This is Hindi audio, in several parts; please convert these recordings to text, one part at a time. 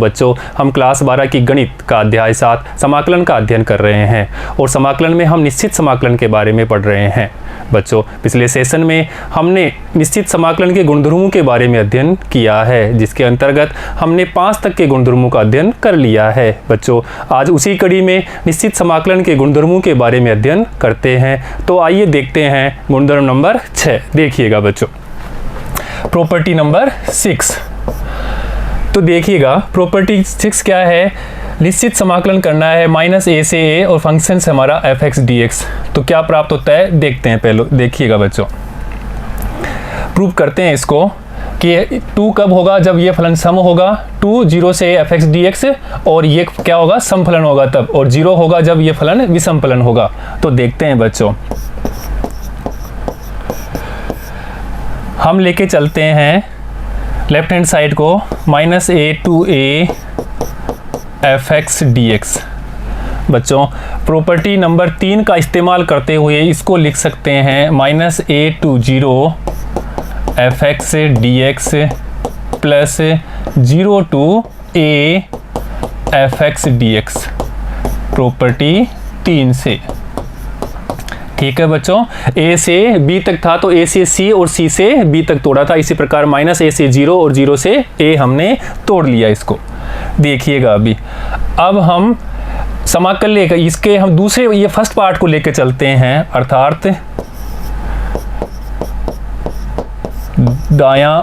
बच्चों, हम क्लास 12 की गणित का अध्याय 7 समाकलन का अध्ययन कर रहे हैं और समाकलन में हम निश्चित समाकलन के बारे में पढ़ रहे हैं। बच्चों, पिछले सेशन में हमने निश्चित समाकलन के गुणधर्मों के बारे में अध्ययन किया है, जिसके अंतर्गत हमने 5 तक के गुणधर्मों का अध्ययन कर लिया है। बच्चों, आज उसी कड़ी में निश्चित समाकलन के गुणधर्मों के बारे में अध्ययन करते हैं। तो आइए देखते हैं गुणधर्म नंबर 6। देखिएगा बच्चों, प्रॉपर्टी नंबर 6। तो देखिएगा प्रॉपर्टी 6 क्या है। निश्चित समाकलन करना है -a से a और फंक्शन से हमारा f(x) dx। तो क्या प्राप्त होता है देखते हैं। पहले देखिएगा बच्चों, प्रूव करते हैं इसको कि 2 कब होगा, जब ये फलन सम होगा 2 0 से f(x) dx, और ये क्या होगा, सम फलन होगा तब, और 0 होगा जब ये फलन विषम फलन होगा। तो देखते हैं बच्चों, हम लेके चलते हैं लेफ्ट हैंड साइड को -a to a f(x) dx। बच्चों, प्रॉपर्टी नंबर 3 का इस्तेमाल करते हुए इसको लिख सकते हैं -a to 0 f(x) dx plus 0 to a f(x) dx, property 3 से। ठीक है बच्चों, a से b तक था तो a से c और c से b तक तोड़ा था। इसी प्रकार -a से 0 और 0 से a हमने तोड़ लिया इसको। देखिएगा अभी, अब हम समाकल लेकर इसके हम दूसरे ये फर्स्ट पार्ट को लेकर चलते हैं, अर्थात दायां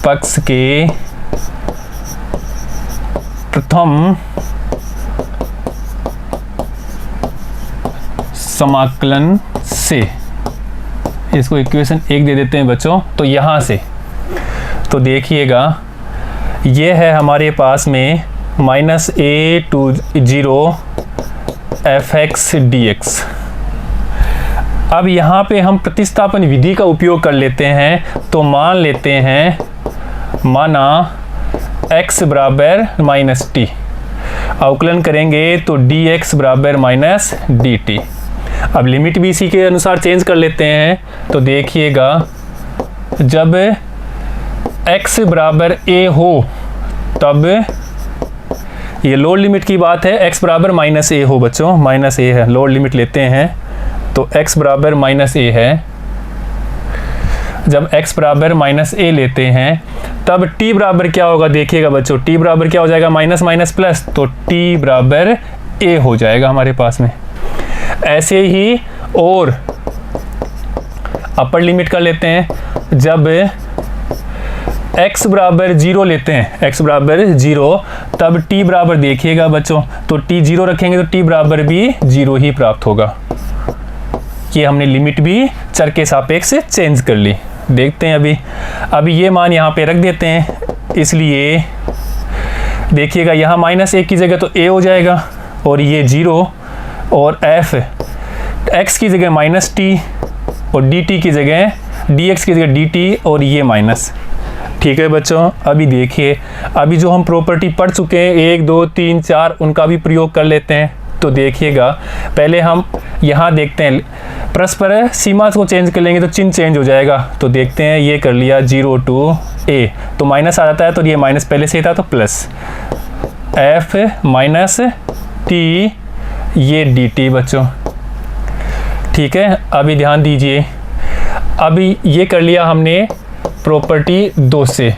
पक्ष के प्रथम समाकलन से। इसको इक्वेशन 1 दे देते हैं बच्चों। तो यहाँ से तो देखिएगा, ये है हमारे पास में -a to 0 f(x) dx। अब यहाँ पे हम प्रतिस्थापन विधि का उपयोग कर लेते हैं। तो मान लेते हैं, माना x बराबर -t, अवकलन करेंगे तो dx बराबर -dt। अब लिमिट भी इसी के अनुसार चेंज कर लेते हैं। तो देखिएगा, जब x बराबर a हो तब ये लोअर लिमिट की बात है, x बराबर -a हो बच्चों, -a है, लोअर लिमिट लेते हैं तो x बराबर -a है। जब x बराबर -a लेते हैं तब t बराबर क्या होगा, देखिएगा बच्चों, t बराबर क्या हो जाएगा, माइनस माइनस प्लस, तो t बराबर a हो जाएगा हमारे पास में। ऐसे ही और अपर लिमिट कर लेते हैं। जब x बराबर 0 लेते हैं, x बराबर 0, तब t बराबर देखिएगा बच्चों, तो t 0 रखेंगे तो t बराबर भी 0 ही प्राप्त होगा। ये हमने लिमिट भी चर के सापेक्ष चेंज कर ली। देखते हैं अभी ये मान यहाँ पे रख देते हैं, इसलिए देखिएगा यहाँ -1 की जगह तो a हो जाएगा, और ये 0, और f x की जगह -t और dt की जगह dx की जगह dt, और ये माइनस। ठीक है बच्चों, अभी देखिए, अभी जो हम प्रॉपर्टी पढ़ चुके हैं 1 2 3 4, उनका भी प्रयोग कर लेते हैं। तो देखिएगा, पहले हम यहाँ देखते हैं, परस्पर सीमा को चेंज कर लेंगे तो चिन्ह चेंज हो जाएगा। तो देखते हैं, ये कर लिया 0 to a, तो माइनस आ जाता है, तो ये माइनस पहले से ही था तो प्लस f -t, ये dt बच्चों। ठीक है, अभी ध्यान दीजिए, अभी ये कर लिया हमने प्रॉपर्टी 2 से।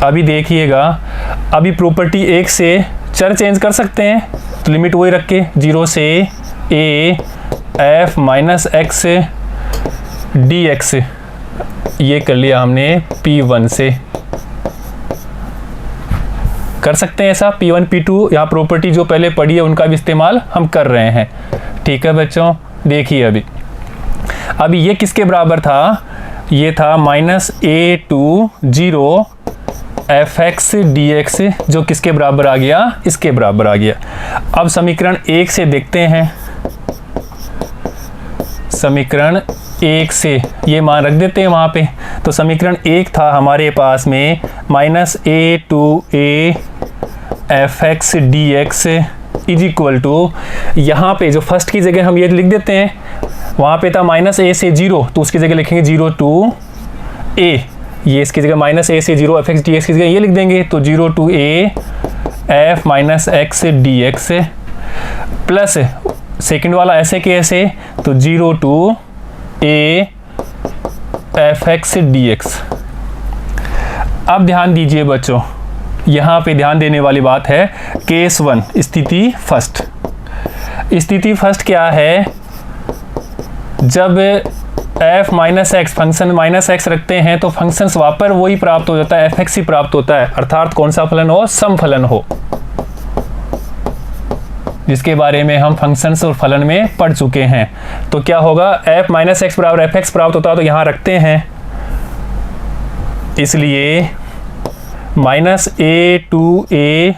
अभी देखिएगा, अभी प्रॉपर्टी 1 से चर चेंज कर सकते हैं, तो लिमिट वही रख के 0 से a f -x dx, ये कर लिया हमने P1 से। कर सकते हैं ऐसा, P1 P2, यहाँ प्रॉपर्टी जो पहले पढ़ी है उनका भी इस्तेमाल हम कर रहे हैं। ठीक है बच्चों, देखिए अभी ये किसके बराबर था, ये था -a to 0 f(x) dx, जो किसके बराबर आ गया, इसके बराबर आ गया। अब समीकरण 1 से देखते हैं, समीकरण 1 से ये मान रख देते हैं वहाँ पे। तो समीकरण 1 था हमारे पास में -a to a f(x) dx is equal to, यहाँ पे जो फर्स्ट की जगह हम ये लिख देते हैं, वहाँ पे था -a से 0, तो उसकी जगह लिखेंगे 0 to a, ये इसकी जगह माइनस ए से 0 fx dx की जगह ये लिख देंगे, तो 0 to a f minus x d x plus second वाला ऐसे के ऐसे, तो 0 to a f x d x. अब ध्यान दीजिए बच्चों, यहाँ पे ध्यान देने वाली बात है केस 1 स्थिति फर्स्ट। स्थिति फर्स्ट क्या है, जब f minus x function minus x रखते हैं तो फंक्शन वहाँ पर वही प्राप्त हो जाता है, एफ एक्स ही प्राप्त होता है, अर्थात कौन सा फलन हो, सम फलन हो, जिसके बारे में हम फंक्शंस और फलन में पढ़ चुके हैं। तो क्या होगा, f माइनस एक्स बराबर एफ एक्स प्राप्त होता है, तो यहाँ रखते हैं, इसलिए माइनस ए टू ए,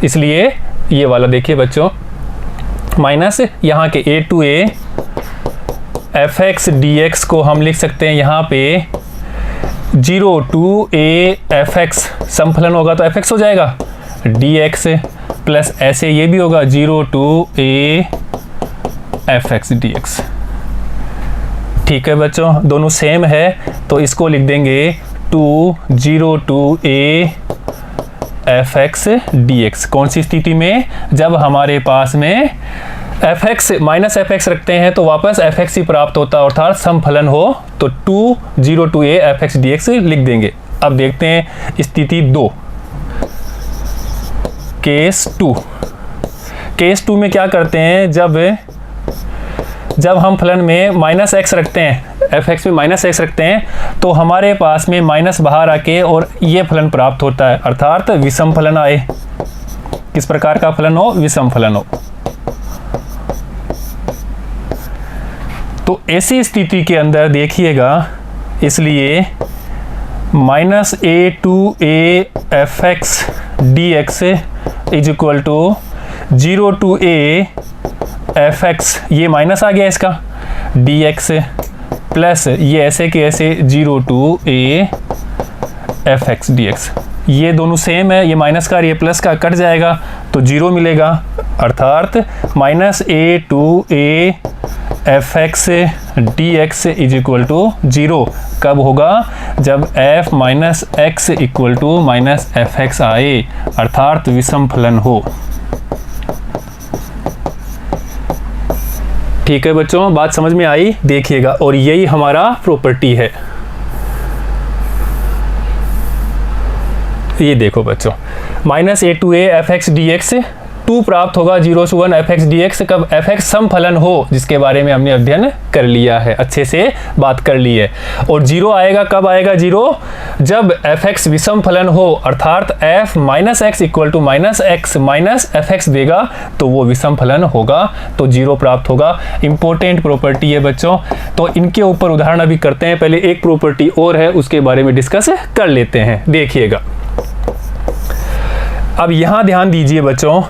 इसलिए ये वाला देखिए बच्चों, माइनस यहाँ के a to a f x d x को हम लिख सकते हैं यहाँ पे 0 to a एफ एक्स, सम फलन होगा तो एफ एक्स हो जाएगा, डी एक्स प्लस ऐसे ये भी होगा 0 to a f x d x. ठीक है बच्चों, दोनों सेम है तो इसको लिख देंगे 0 to a f x d x. कौन सी स्थिति में, जब हमारे पास में F x minus f x रखते हैं तो वापस एफ एक्स ही प्राप्त होता है, अर्थात सम फलन हो, तो 0 to a f x d x लिख देंगे। अब देखते हैं स्थिति 2, केस 2। केस 2 में क्या करते हैं, जब हम फलन में माइनस एक्स रखते हैं, एफ एक्स में माइनस एक्स रखते हैं, तो हमारे पास में माइनस बाहर आके और ये फलन प्राप्त होता है, अर्थात विषम फलन आए। किस प्रकार का फलन हो, विषम फलन हो। तो ऐसी स्थिति के अंदर देखिएगा, इसलिए minus a to a f x d x is equal to 0 to a f x, ये माइनस आ गया इसका, डी एक्स प्लस ये ऐसे के ऐसे 0 to a f x d x. ये दोनों सेम है, ये माइनस का और ये प्लस का कट जाएगा तो 0 मिलेगा, अर्थात minus a to a f x d x is equal to 0 कब होगा, जब f minus x equal to minus f x आए, अर्थात विषम फलन हो। ठीक है बच्चों, बात समझ में आई, देखिएगा, और यही हमारा प्रॉपर्टी है। ये देखो बच्चों, minus a to a f x d x 2 प्राप्त होगा 0 to 1 f x d x, कब एफ एक्स सम फलन हो, जिसके बारे में हमने अध्ययन कर लिया है, अच्छे से बात कर ली है। और 0 आएगा, कब आएगा 0, जब एफ एक्स विषम फलन हो, अर्थात f minus x equal to minus x minus f x देगा तो वो विषम फलन होगा, तो 0 प्राप्त होगा। इंपॉर्टेंट प्रॉपर्टी है बच्चों, तो इनके ऊपर उदाहरण अभी करते हैं। पहले एक प्रॉपर्टी और है, उसके बारे में डिस्कस कर लेते हैं, देखिएगा। अब यहाँ ध्यान दीजिए बच्चों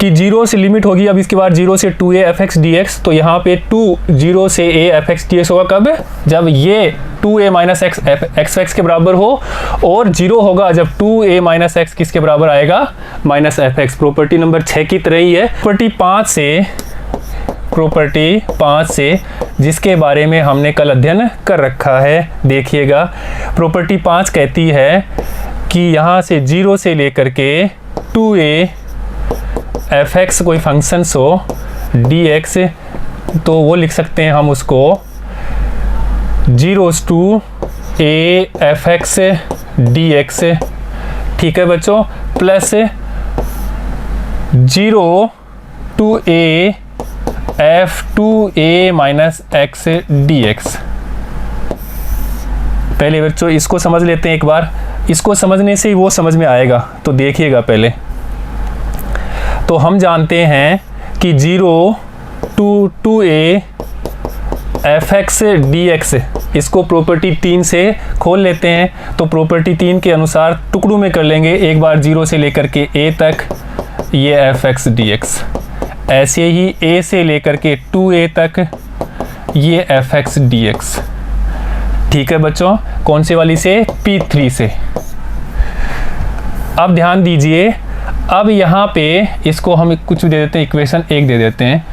कि 0 से लिमिट होगी, अब इसके बाद 0 से 2a F x d x, तो यहाँ पे 0 से a f x d x होगा कब, जब ये 2a माइनस एक्स एक्स के बराबर हो, और 0 होगा जब 2a माइनस एक्स किसके बराबर आएगा, minus f x. Property number 6 की तरह ही है। प्रॉपर्टी 5 से जिसके बारे में हमने कल अध्ययन कर रखा है, देखिएगा। प्रॉपर्टी 5 कहती है कि यहाँ से 0 से लेकर के 2a एफ एक्स कोई फंक्शन हो डी एक्स, तो वो लिख सकते हैं हम उसको 0 to a f x d x. ठीक है बच्चों, plus 0 to a F two A minus x d x. पहले बच्चों इसको समझ लेते हैं एक बार, इसको समझने से ही वो समझ में आएगा, तो देखिएगा पहले। तो हम जानते हैं कि 0 to 2a F x d x, इसको प्रॉपर्टी 3 से खोल लेते हैं। तो प्रॉपर्टी 3 के अनुसार टुकड़ों में कर लेंगे, एक बार 0 से लेकर के a तक ये एफ एक्स डी एक्स, ऐसे ही a से लेकर के 2a तक ये एफ एक्स डी एक्स। ठीक है बच्चों, कौन से वाली से, P3 से। अब ध्यान दीजिए, अब यहाँ पे इसको हम कुछ दे देते हैं, इक्वेशन 1 दे देते हैं।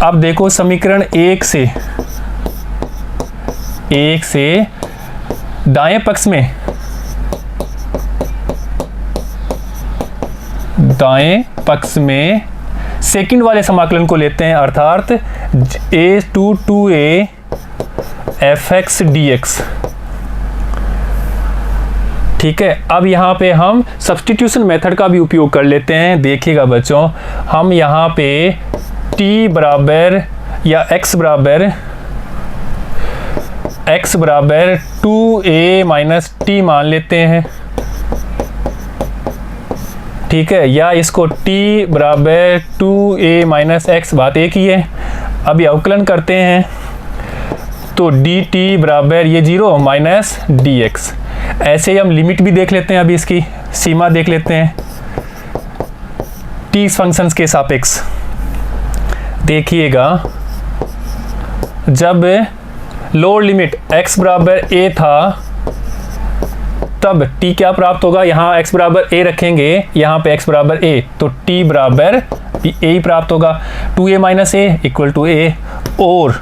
अब देखो समीकरण 1 से दाएं पक्ष में सेकंड वाले समाकलन को लेते हैं, अर्थात a to 2a fx dx। ठीक है, अब यहाँ पे हम सब्स्टिट्यूशन मेथड का भी उपयोग कर लेते हैं। देखिएगा बच्चों, हम यहाँ पे t बराबर या x बराबर 2a माइनस टी मान लेते हैं। ठीक है, या इसको t बराबर 2a माइनस एक्स, बात एक ही है। अभी अवकलन करते हैं तो dt बराबर ये 0 माइनस dx। ऐसे ही हम लिमिट भी देख लेते हैं, अभी इसकी सीमा देख लेते हैं t फंक्शंस के सापेक्ष। देखिएगा, जब लोअर लिमिट x बराबर a था तब t क्या प्राप्त होगा, यहाँ x बराबर a रखेंगे, यहाँ पे x बराबर a, तो t बराबर a ही प्राप्त होगा। 2a minus a equal to a। और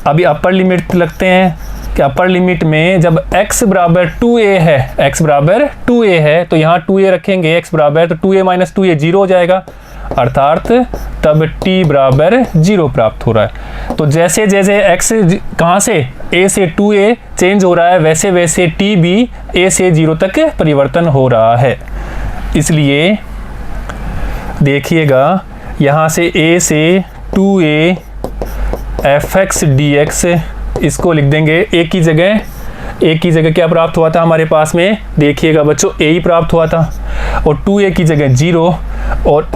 अभी अपर लिमिट लगते हैं कि अपर लिमिट में जब x बराबर 2a है, तो यहाँ 2a रखेंगे x बराबर, तो 2a माइनस 2a 0 हो जाएगा, अर्थात तब t बराबर 0 प्राप्त हो रहा है। तो जैसे जैसे x कहाँ से a से 2a चेंज हो रहा है, वैसे वैसे t भी a से 0 तक परिवर्तन हो रहा है। इसलिए देखिएगा, यहाँ से a से 2a fx dx, इसको लिख देंगे a की जगह क्या प्राप्त हुआ था हमारे पास में, देखिएगा बच्चों a ही प्राप्त हुआ था, और 2a की जगह 0, और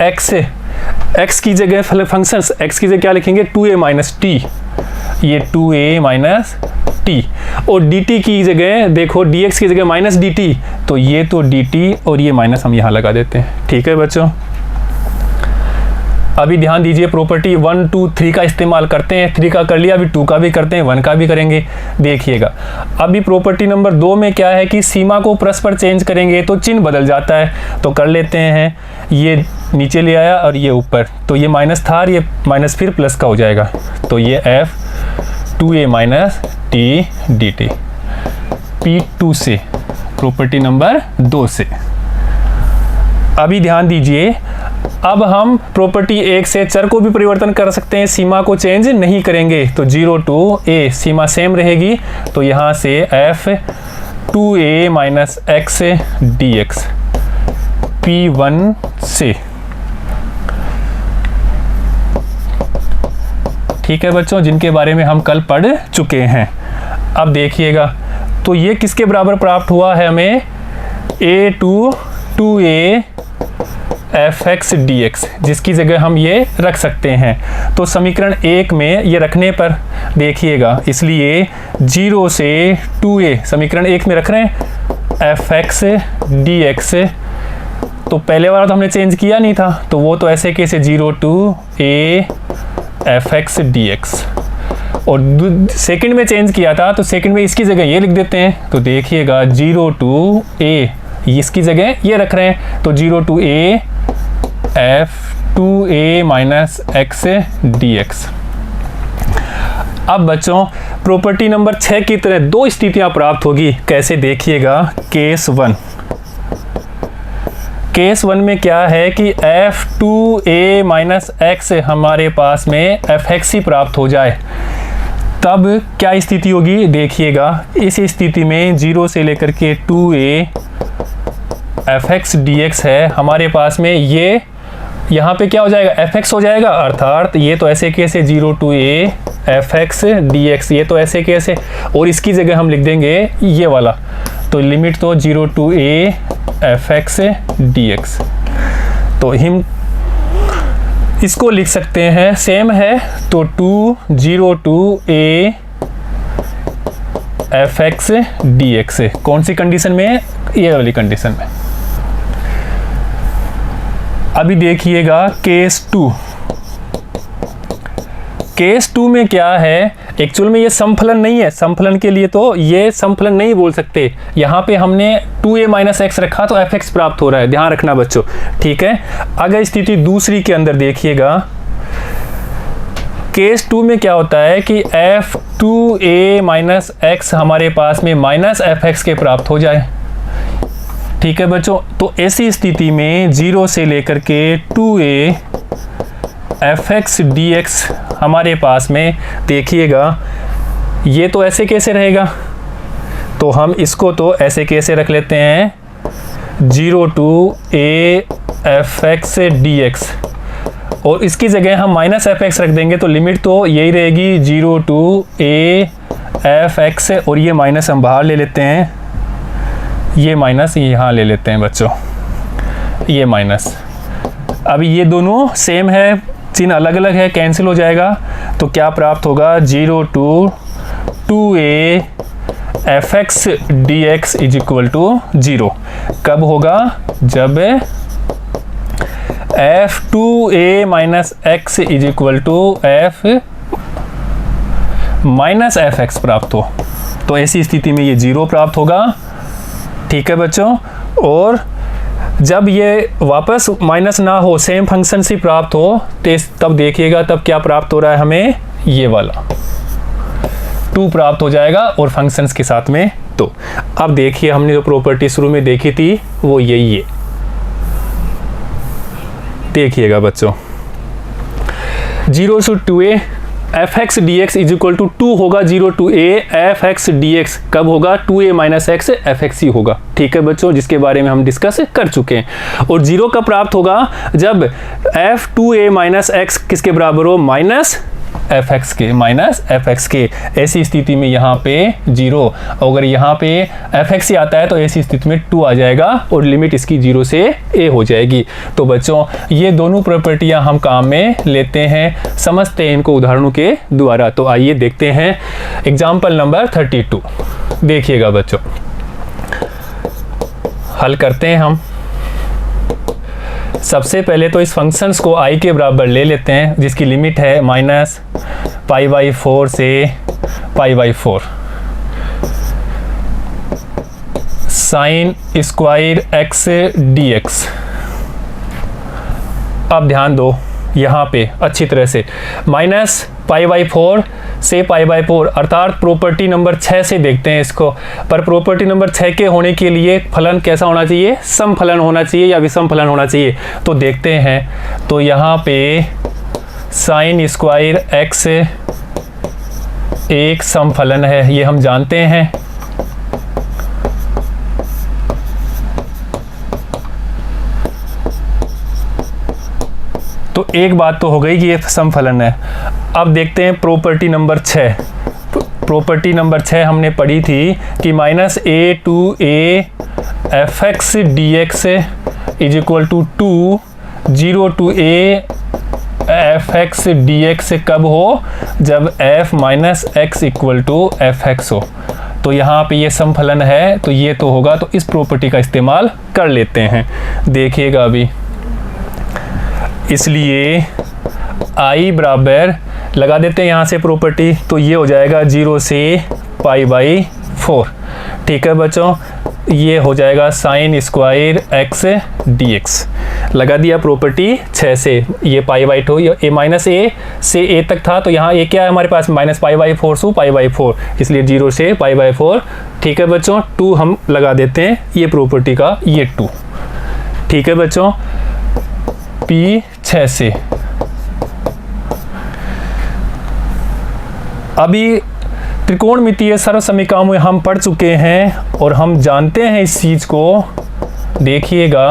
x की जगह फंक्शंस x की जगह क्या लिखेंगे, 2a माइनस टी, ये 2a माइनस टी, और dt की जगह देखो dx की जगह माइनस dt, तो ये तो dt और ये माइनस हम यहाँ लगा देते हैं। ठीक है बच्चों, अभी ध्यान दीजिए, प्रॉपर्टी 1 2 3 का इस्तेमाल करते हैं। 3 का कर लिया, अभी 2 का भी करते हैं, 1 का भी करेंगे। देखिएगा, अभी प्रॉपर्टी नंबर 2 में क्या है कि सीमा को परस्पर चेंज करेंगे तो चिन्ह बदल जाता है। तो कर लेते हैं, ये नीचे ले आया और ये ऊपर, तो ये माइनस था और ये माइनस फिर प्लस का हो जाएगा, तो ये f 2a minus T D T P2 से, प्रॉपर्टी नंबर 2 से। अभी ध्यान दीजिए, अब हम प्रॉपर्टी 1 से चर को भी परिवर्तन कर सकते हैं, सीमा को चेंज नहीं करेंगे, तो 0 to a सीमा सेम रहेगी, तो यहाँ से f 2a minus x dx P1 से। ठीक है बच्चों, जिनके बारे में हम कल पढ़ चुके हैं। अब देखिएगा, तो ये किसके बराबर प्राप्त हुआ है हमें, a to 2a fx dx, जिसकी जगह हम ये रख सकते हैं। तो समीकरण 1 में ये रखने पर देखिएगा, इसलिए 0 से 2a समीकरण 1 में रख रहे हैं fx dx, तो पहले वाला तो हमने चेंज किया नहीं था, तो वो तो ऐसे कैसे 0 to a fx dx, और सेकंड में चेंज किया था, तो सेकंड में इसकी जगह ये लिख देते हैं। तो देखिएगा 0 to a, इसकी जगह ये रख रहे हैं, तो 0 to a f 2a minus x dx। अब बच्चों प्रॉपर्टी नंबर 6 की तरह 2 स्थितियां प्राप्त होगी। कैसे, देखिएगा, केस 1 में क्या है कि f 2a माइनस एक्स हमारे पास में fx ही प्राप्त हो जाए, तब क्या स्थिति होगी, देखिएगा, इस स्थिति में 0 से लेकर के 2a fx dx है हमारे पास में, ये यहाँ पे क्या हो जाएगा, fx हो जाएगा, अर्थात ये तो ऐसे कैसे 0 to a fx dx, ये तो ऐसे कैसे, और इसकी जगह हम लिख देंगे ये वाला, तो लिमिट तो 0 to a fx dx, तो हम इसको लिख सकते हैं, सेम है, तो 0 to a fx dx, कौन सी कंडीशन में, ये वाली कंडीशन में। अभी देखिएगा केस 2 में क्या है, एक्चुअल में ये समफलन नहीं है, समफलन के लिए तो ये समफलन नहीं बोल सकते, यहाँ पे हमने 2a माइनस एक्स रखा तो fx प्राप्त हो रहा है, ध्यान रखना बच्चों। ठीक है, अगर स्थिति दूसरी के अंदर देखिएगा, केस 2 में क्या होता है कि f2a माइनस एक्स हमारे पास में माइनस fx के प्राप्त हो जाए। ठीक है बच्चों, तो ऐसी स्थिति में 0 से लेकर के 2a fx dx हमारे पास में, देखिएगा ये तो ऐसे कैसे रहेगा, तो हम इसको तो ऐसे कैसे रख लेते हैं 0 to a fx dx, और इसकी जगह हम माइनस fx रख देंगे तो लिमिट तो यही रहेगी 0 to a fx, और ये माइनस हम बाहर ले लेते हैं, ये माइनस यहाँ ले लेते हैं बच्चों, ये माइनस। अभी ये दोनों सेम है, चिन्ह अलग अलग है, कैंसिल हो जाएगा, तो क्या प्राप्त होगा 0 to 2a fx dx is equal to 0। कब होगा, जब f2a minus x is equal to f minus fx प्राप्त हो, तो ऐसी स्थिति में ये 0 प्राप्त होगा। ठीक है बच्चों, और जब ये वापस माइनस ना हो, सेम फंक्शन से प्राप्त हो, तब देखिएगा तब क्या प्राप्त हो रहा है हमें, ये वाला 2 प्राप्त हो जाएगा और फंक्शंस के साथ में। तो अब देखिए हमने जो प्रॉपर्टी शुरू में देखी थी वो यही है, देखिएगा बच्चों 0 to 2a fx dx is equal to 2 होगा 0 to a fx dx, कब होगा 2a माइनस एक्स fx ही होगा। ठीक है बच्चों, जिसके बारे में हम डिस्कस कर चुके हैं। और 0 कब प्राप्त होगा, जब f2a माइनस एक्स किसके बराबर हो, माइनस fx के, माइनस fx के। ऐसी स्थिति में यहाँ पे 0, अगर यहाँ पे fx ही आता है तो ऐसी स्थिति में 2 आ जाएगा और लिमिट इसकी 0 से a हो जाएगी। तो बच्चों ये दोनों प्रॉपर्टियाँ हम काम में लेते हैं, समझते हैं इनको उदाहरणों के द्वारा। तो आइए देखते हैं एग्जाम्पल नंबर 32। देखिएगा बच्चों, हल करते हैं हम। सबसे पहले तो इस फंक्शंस को i के बराबर ले लेते हैं, जिसकी लिमिट है माइनस π/4 से π/4 साइन स्क्वायर x dx। अब ध्यान दो यहाँ पे अच्छी तरह से, माइनस π/4 से π/4 अर्थात प्रॉपर्टी नंबर 6 से देखते हैं इसको। पर प्रॉपर्टी नंबर 6 के होने के लिए फलन कैसा होना चाहिए, सम फलन होना चाहिए या विषम फलन होना चाहिए। तो देखते हैं, तो यहाँ पे साइन स्क्वायर x एक सम फलन है, ये हम जानते हैं। तो एक बात तो हो गई कि ये सम फलन है। अब देखते हैं प्रॉपर्टी नंबर 6। प्रॉपर्टी नंबर 6 हमने पढ़ी थी कि minus a to a fx dx is equal to 2 0 to a fx dx कब हो, जब f minus x equal to fx हो। तो यहाँ पे ये सम फलन है, तो ये तो होगा, तो इस प्रॉपर्टी का इस्तेमाल कर लेते हैं। देखिएगा अभी, इसलिए i बराबर लगा देते हैं यहाँ से प्रॉपर्टी, तो ये हो जाएगा 0 से π/4। ठीक है बच्चों, ये हो जाएगा साइन स्क्वायर x dx। लगा दिया प्रॉपर्टी 6 से, ये π/2 ये माइनस a से a तक था, तो यहाँ a क्या है हमारे पास, माइनस π/4 से π/4, इसलिए 0 से π/4। ठीक है बच्चों, 2 हम लगा देते हैं ये प्रॉपर्टी का, ये 2। ठीक है बच्चों, P6 से अभी त्रिकोणमितीय सर्वसमीकरणों में हम पढ़ चुके हैं और हम जानते हैं इस चीज को। देखिएगा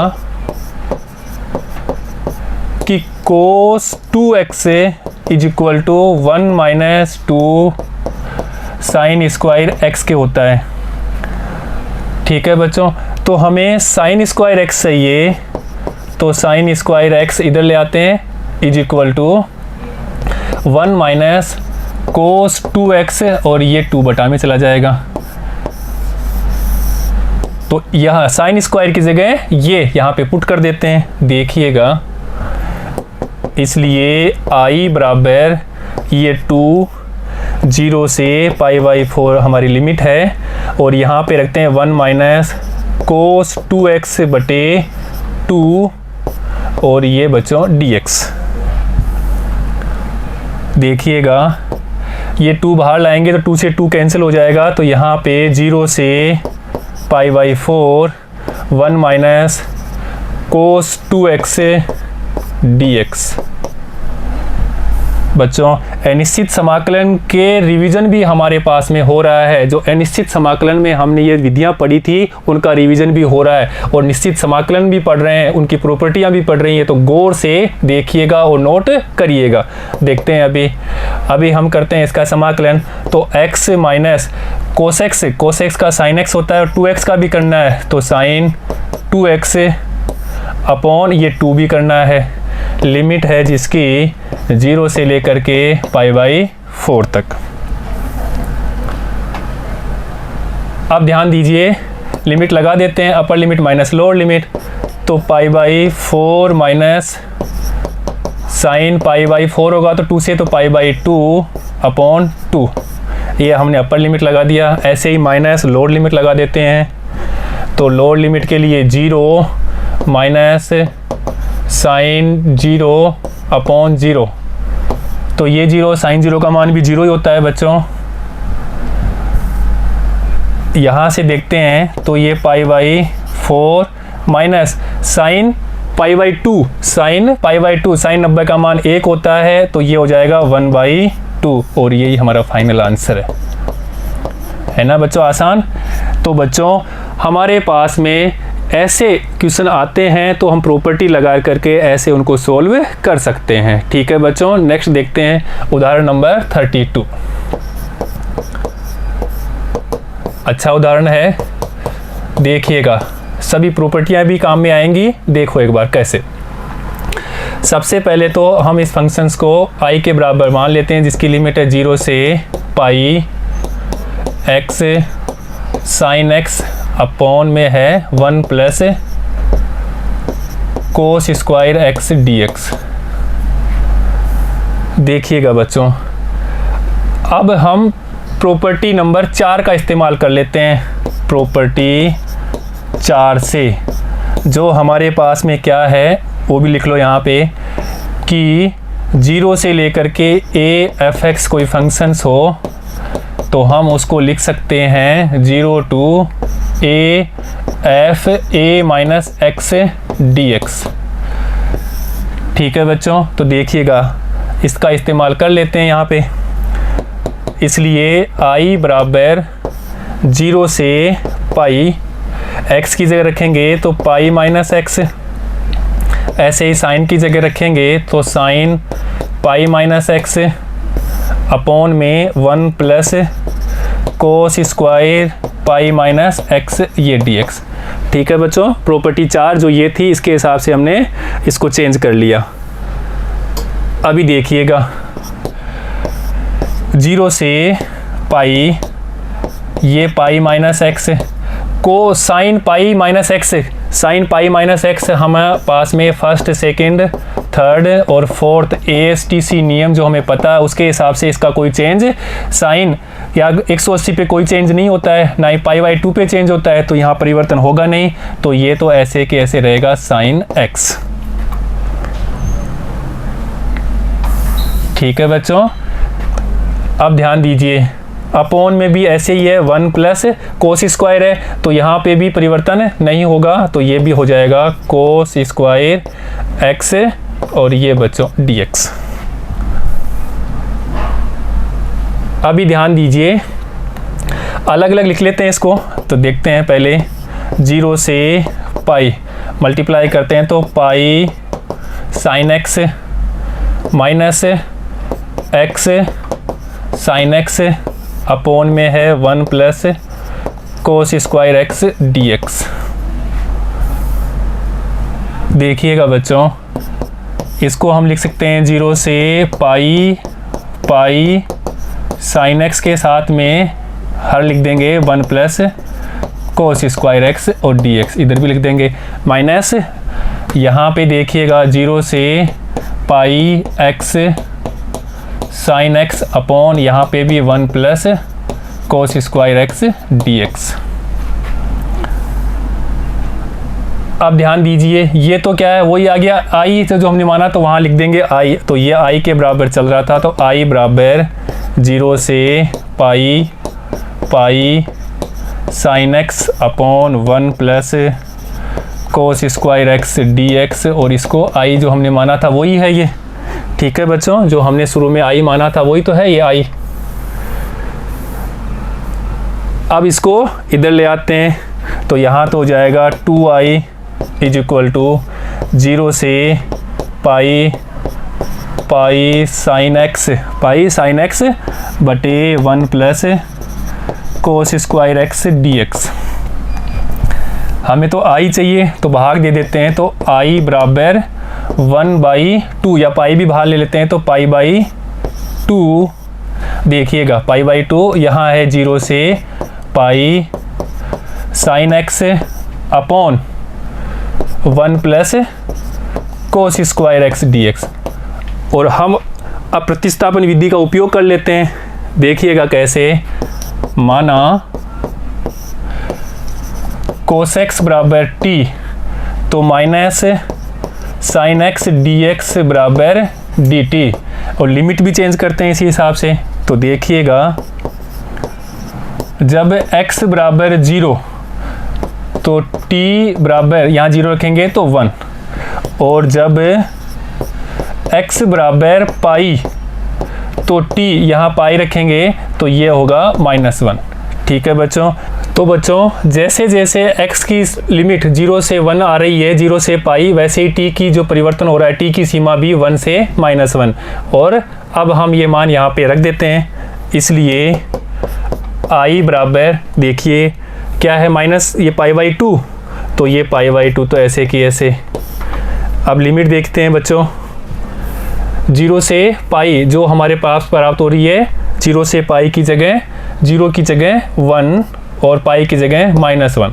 कि cos 2x is equal to 1 minus 2 sine square x के होता है। ठीक है बच्चों, तो हमें साइन स्क्वायर x चाहिए, तो साइन स्क्वायर x इधर ले आते हैं, is equal to 1 minus cos 2x, और ये 2 बटा में चला जाएगा। तो यह साइन स्क्वायर की जगह ये यहाँ पे पुट कर देते हैं। देखिएगा, इसलिए i बराबर ये 2 0 से π/4 हमारी लिमिट है, और यहाँ पे रखते हैं 1 माइनस कोस 2x बटे 2, और ये बच्चों dx। देखिएगा ये 2 बाहर लाएंगे तो 2 से 2 कैंसिल हो जाएगा, तो यहाँ पे 0 से π/4 1 माइनस cos 2x dx। बच्चों अनिश्चित समाकलन के रिवीजन भी हमारे पास में हो रहा है। जो अनिश्चित समाकलन में हमने ये विधियां पढ़ी थी उनका रिवीजन भी हो रहा है, और निश्चित समाकलन भी पढ़ रहे हैं, उनकी प्रॉपर्टियां भी पढ़ रही हैं। तो गौर से देखिएगा और नोट करिएगा। देखते हैं अभी हम करते हैं इसका समाकलन। तो x माइनस cos x का sin x होता है, और 2x का भी करना है, तो sin 2x अपॉन ये 2 भी करना है। लिमिट है जिसकी 0 से लेकर के π/4 तक। अब ध्यान दीजिए, लिमिट लगा देते हैं, अपर लिमिट माइनस लोअर लिमिट। तो π/4 माइनस साइन π/4 होगा तो 2 से, तो π/2 अपॉन 2। ये हमने अपर लिमिट लगा दिया। ऐसे ही माइनस लोअर लिमिट लगा देते हैं। तो लोअर लिमिट के लिए 0 माइनस साइन 0 अपॉन 0। तो ये 0 साइन 0 का मान भी 0 ही होता है बच्चों। यहाँ से देखते हैं तो ये π/4 माइनस साइन π/2, साइन 90 का मान 1 होता है, तो ये हो जाएगा 1/2, और यही हमारा फाइनल आंसर है ना बच्चों। आसान। तो बच्चों हमारे पास में ऐसे क्वेश्चन आते हैं तो हम प्रॉपर्टी लगा करके ऐसे उनको सोल्व कर सकते हैं। ठीक है बच्चों, नेक्स्ट देखते हैं उदाहरण नंबर 32। अच्छा उदाहरण है, देखिएगा सभी प्रॉपर्टियां भी काम में आएंगी। देखो एक बार कैसे। सबसे पहले तो हम इस फंक्शंस को i के बराबर मान लेते हैं, जिसकी लिमिट है 0 से πx sin x अपॉन में है 1 plus cos square x dx। देखिएगा बच्चों, अब हम प्रॉपर्टी नंबर 4 का इस्तेमाल कर लेते हैं। प्रॉपर्टी 4 से जो हमारे पास में क्या है वो भी लिख लो यहाँ पे, कि 0 से लेकर के a f(x) कोई फंक्शंस हो तो हम उसको लिख सकते हैं 0 to a f a minus x dx। ठीक है बच्चों, तो देखिएगा इसका इस्तेमाल कर लेते हैं यहाँ पे। इसलिए i बराबर 0 से पाई, x की जगह रखेंगे तो पाई माइनस x, ऐसे ही साइन की जगह रखेंगे तो sign pi minus x upon में 1 plus cos square pi minus x ये dx। ठीक है बच्चों, प्रॉपर्टी 4 जो ये थी इसके हिसाब से हमने इसको चेंज कर लिया। अभी देखिएगा 0 से पाई, ये पाई माइनस x को sign pi minus x, sign pi minus x हमारे पास में फर्स्ट सेकंड थर्ड और फोर्थ ASTC नियम जो हमें पता है उसके हिसाब से इसका कोई चेंज साइन या 180 पे कोई चेंज नहीं होता है, ना ही π/2 पे चेंज होता है, तो यहाँ परिवर्तन होगा नहीं। तो ये तो ऐसे के ऐसे रहेगा साइन x। ठीक है बच्चों, अब ध्यान दीजिए अपॉन में भी ऐसे ही है 1 प्लस कोस स्क्वायर है, तो यहाँ पे भी परिवर्तन नहीं होगा, तो ये भी हो जाएगा कोस स्क्वायर x और ये बच्चों dx। अभी ध्यान दीजिए अलग अलग लिख लेते हैं इसको। तो देखते हैं पहले 0 से पाई मल्टीप्लाई करते हैं तो pi sine x minus x sine x upon में है 1 plus cos square x dx। देखिएगा बच्चों इसको हम लिख सकते हैं 0 से पाई साइन x के साथ में हर लिख देंगे 1 प्लस कोस स्क्वायर x और dx, इधर भी लिख देंगे माइनस, यहाँ पे देखिएगा 0 से पाई x साइन x अपॉन यहाँ पे भी 1 plus cos square x dx। अब ध्यान दीजिए, ये तो क्या है, वही आ गया आई से जो हमने माना, तो वहाँ लिख देंगे आई, तो ये आई के बराबर चल रहा था, तो आई बराबर 0 से pi pi sine x upon 1 plus cos square x d x, और इसको आई जो हमने माना था वही है ये। ठीक है बच्चों, जो हमने शुरू में आई माना था वही तो है ये आई। अब इसको इधर ले आते हैं, तो यहाँ तो हो जाएगा 2i इज इक्वल टू 0 से पाई पाई साइन एक्स बटे 1 plus cos square x d x. हमें तो आई चाहिए तो भाग दे देते हैं, तो आई बराबर 1/2, या पाई भी बाहर ले लेते हैं, तो पाई बाई 2। देखिएगा पाई बाई 2 यहाँ है 0 से पाई sine x upon 1 plus cos square x d x. और हम अब प्रतिस्थापन विधि का उपयोग कर लेते हैं। देखिएगा कैसे, माना कोस एक्स बराबर टी, तो minus sine x d x बराबर डी टी, और लिमिट भी चेंज करते हैं इसी हिसाब से। तो देखिएगा जब x बराबर 0 तो t बराबर यहाँ 0 रखेंगे तो 1, और जब x बराबर पाई तो t यहाँ पाई रखेंगे तो ये होगा -1। ठीक है बच्चों, तो बच्चों जैसे जैसे x की लिमिट 0 से 1 आ रही है, 0 से पाई, वैसे ही t की जो परिवर्तन हो रहा है, t की सीमा भी 1 से -1। और अब हम ये मान यहाँ पे रख देते हैं, इसलिए i बराबर देखिए क्या है, माइनस ये पाई बाई 2, तो ये पाई बाई 2, तो ऐसे की ऐसे। अब लिमिट देखते हैं बच्चों, 0 से पाई जो हमारे पास प्राप्त हो रही है, 0 से पाई की जगह 0 की जगह 1 और पाई की जगह -1।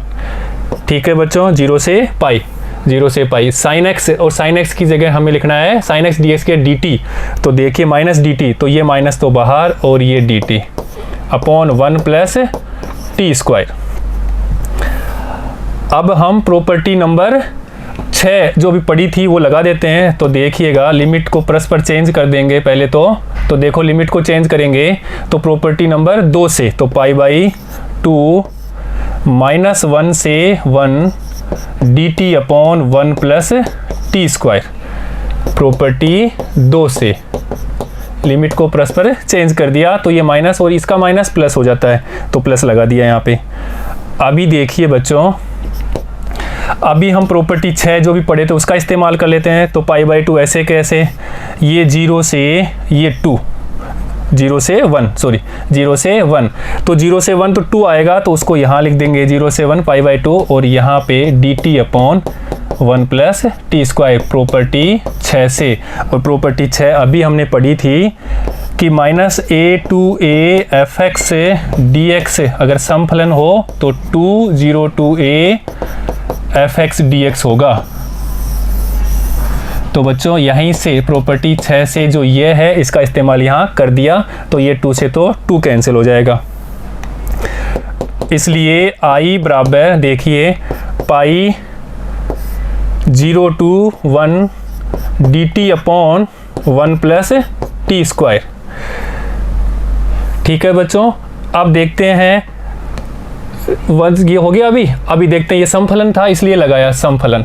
ठीक है बच्चों, 0 से पाई साइन एक्स, और साइन एक्स की जगह हमें लिखना है साइन एक्स डी एक्स के डी टी। तो देखिए माइनस डी टी, तो ये माइनस तो बाहर, और ये D T upon 1 plus T square. अब हम प्रॉपर्टी नंबर 6 जो भी पड़ी थी वो लगा देते हैं। तो देखिएगा लिमिट को परस्पर चेंज कर देंगे पहले तो देखो लिमिट को चेंज करेंगे तो प्रॉपर्टी नंबर 2 से, तो पाई बाई 2 -1 से 1 D T upon 1 plus T square. Property 2 से लिमिट को परस्पर चेंज कर दिया, तो ये माइनस और इसका माइनस प्लस हो जाता है, तो प्लस लगा दिया यहाँ पे। अभी देखिए बच्चों, अभी हम प्रॉपर्टी 6 जो भी पढ़े थे उसका इस्तेमाल कर लेते हैं। तो पाई बाई 2 ऐसे कैसे, ये 0 से ये 2, 0 से 1 सॉरी 0 से 1, तो 0 से 1 तो 2 आएगा, तो उसको यहाँ लिख देंगे 0 से 1 पाई बाई 2, और यहाँ पे D T upon 1 plus T square property 6 से। और प्रॉपर्टी 6 अभी हमने पढ़ी थी कि -a to a fx dx अगर समफलन हो तो 2 to a fx dx होगा। तो बच्चों यहीं से प्रॉपर्टी 6 से जो ये है इसका इस्तेमाल यहाँ कर दिया, तो ये 2 से तो 2 कैंसिल हो जाएगा। इसलिए i बराबर देखिए पाई 0 to 1 dt upon 1 plus T square. ठीक है बच्चों, अब देखते हैं ये हो गया। अभी देखते हैं, ये समफलन था इसलिए लगाया समफलन,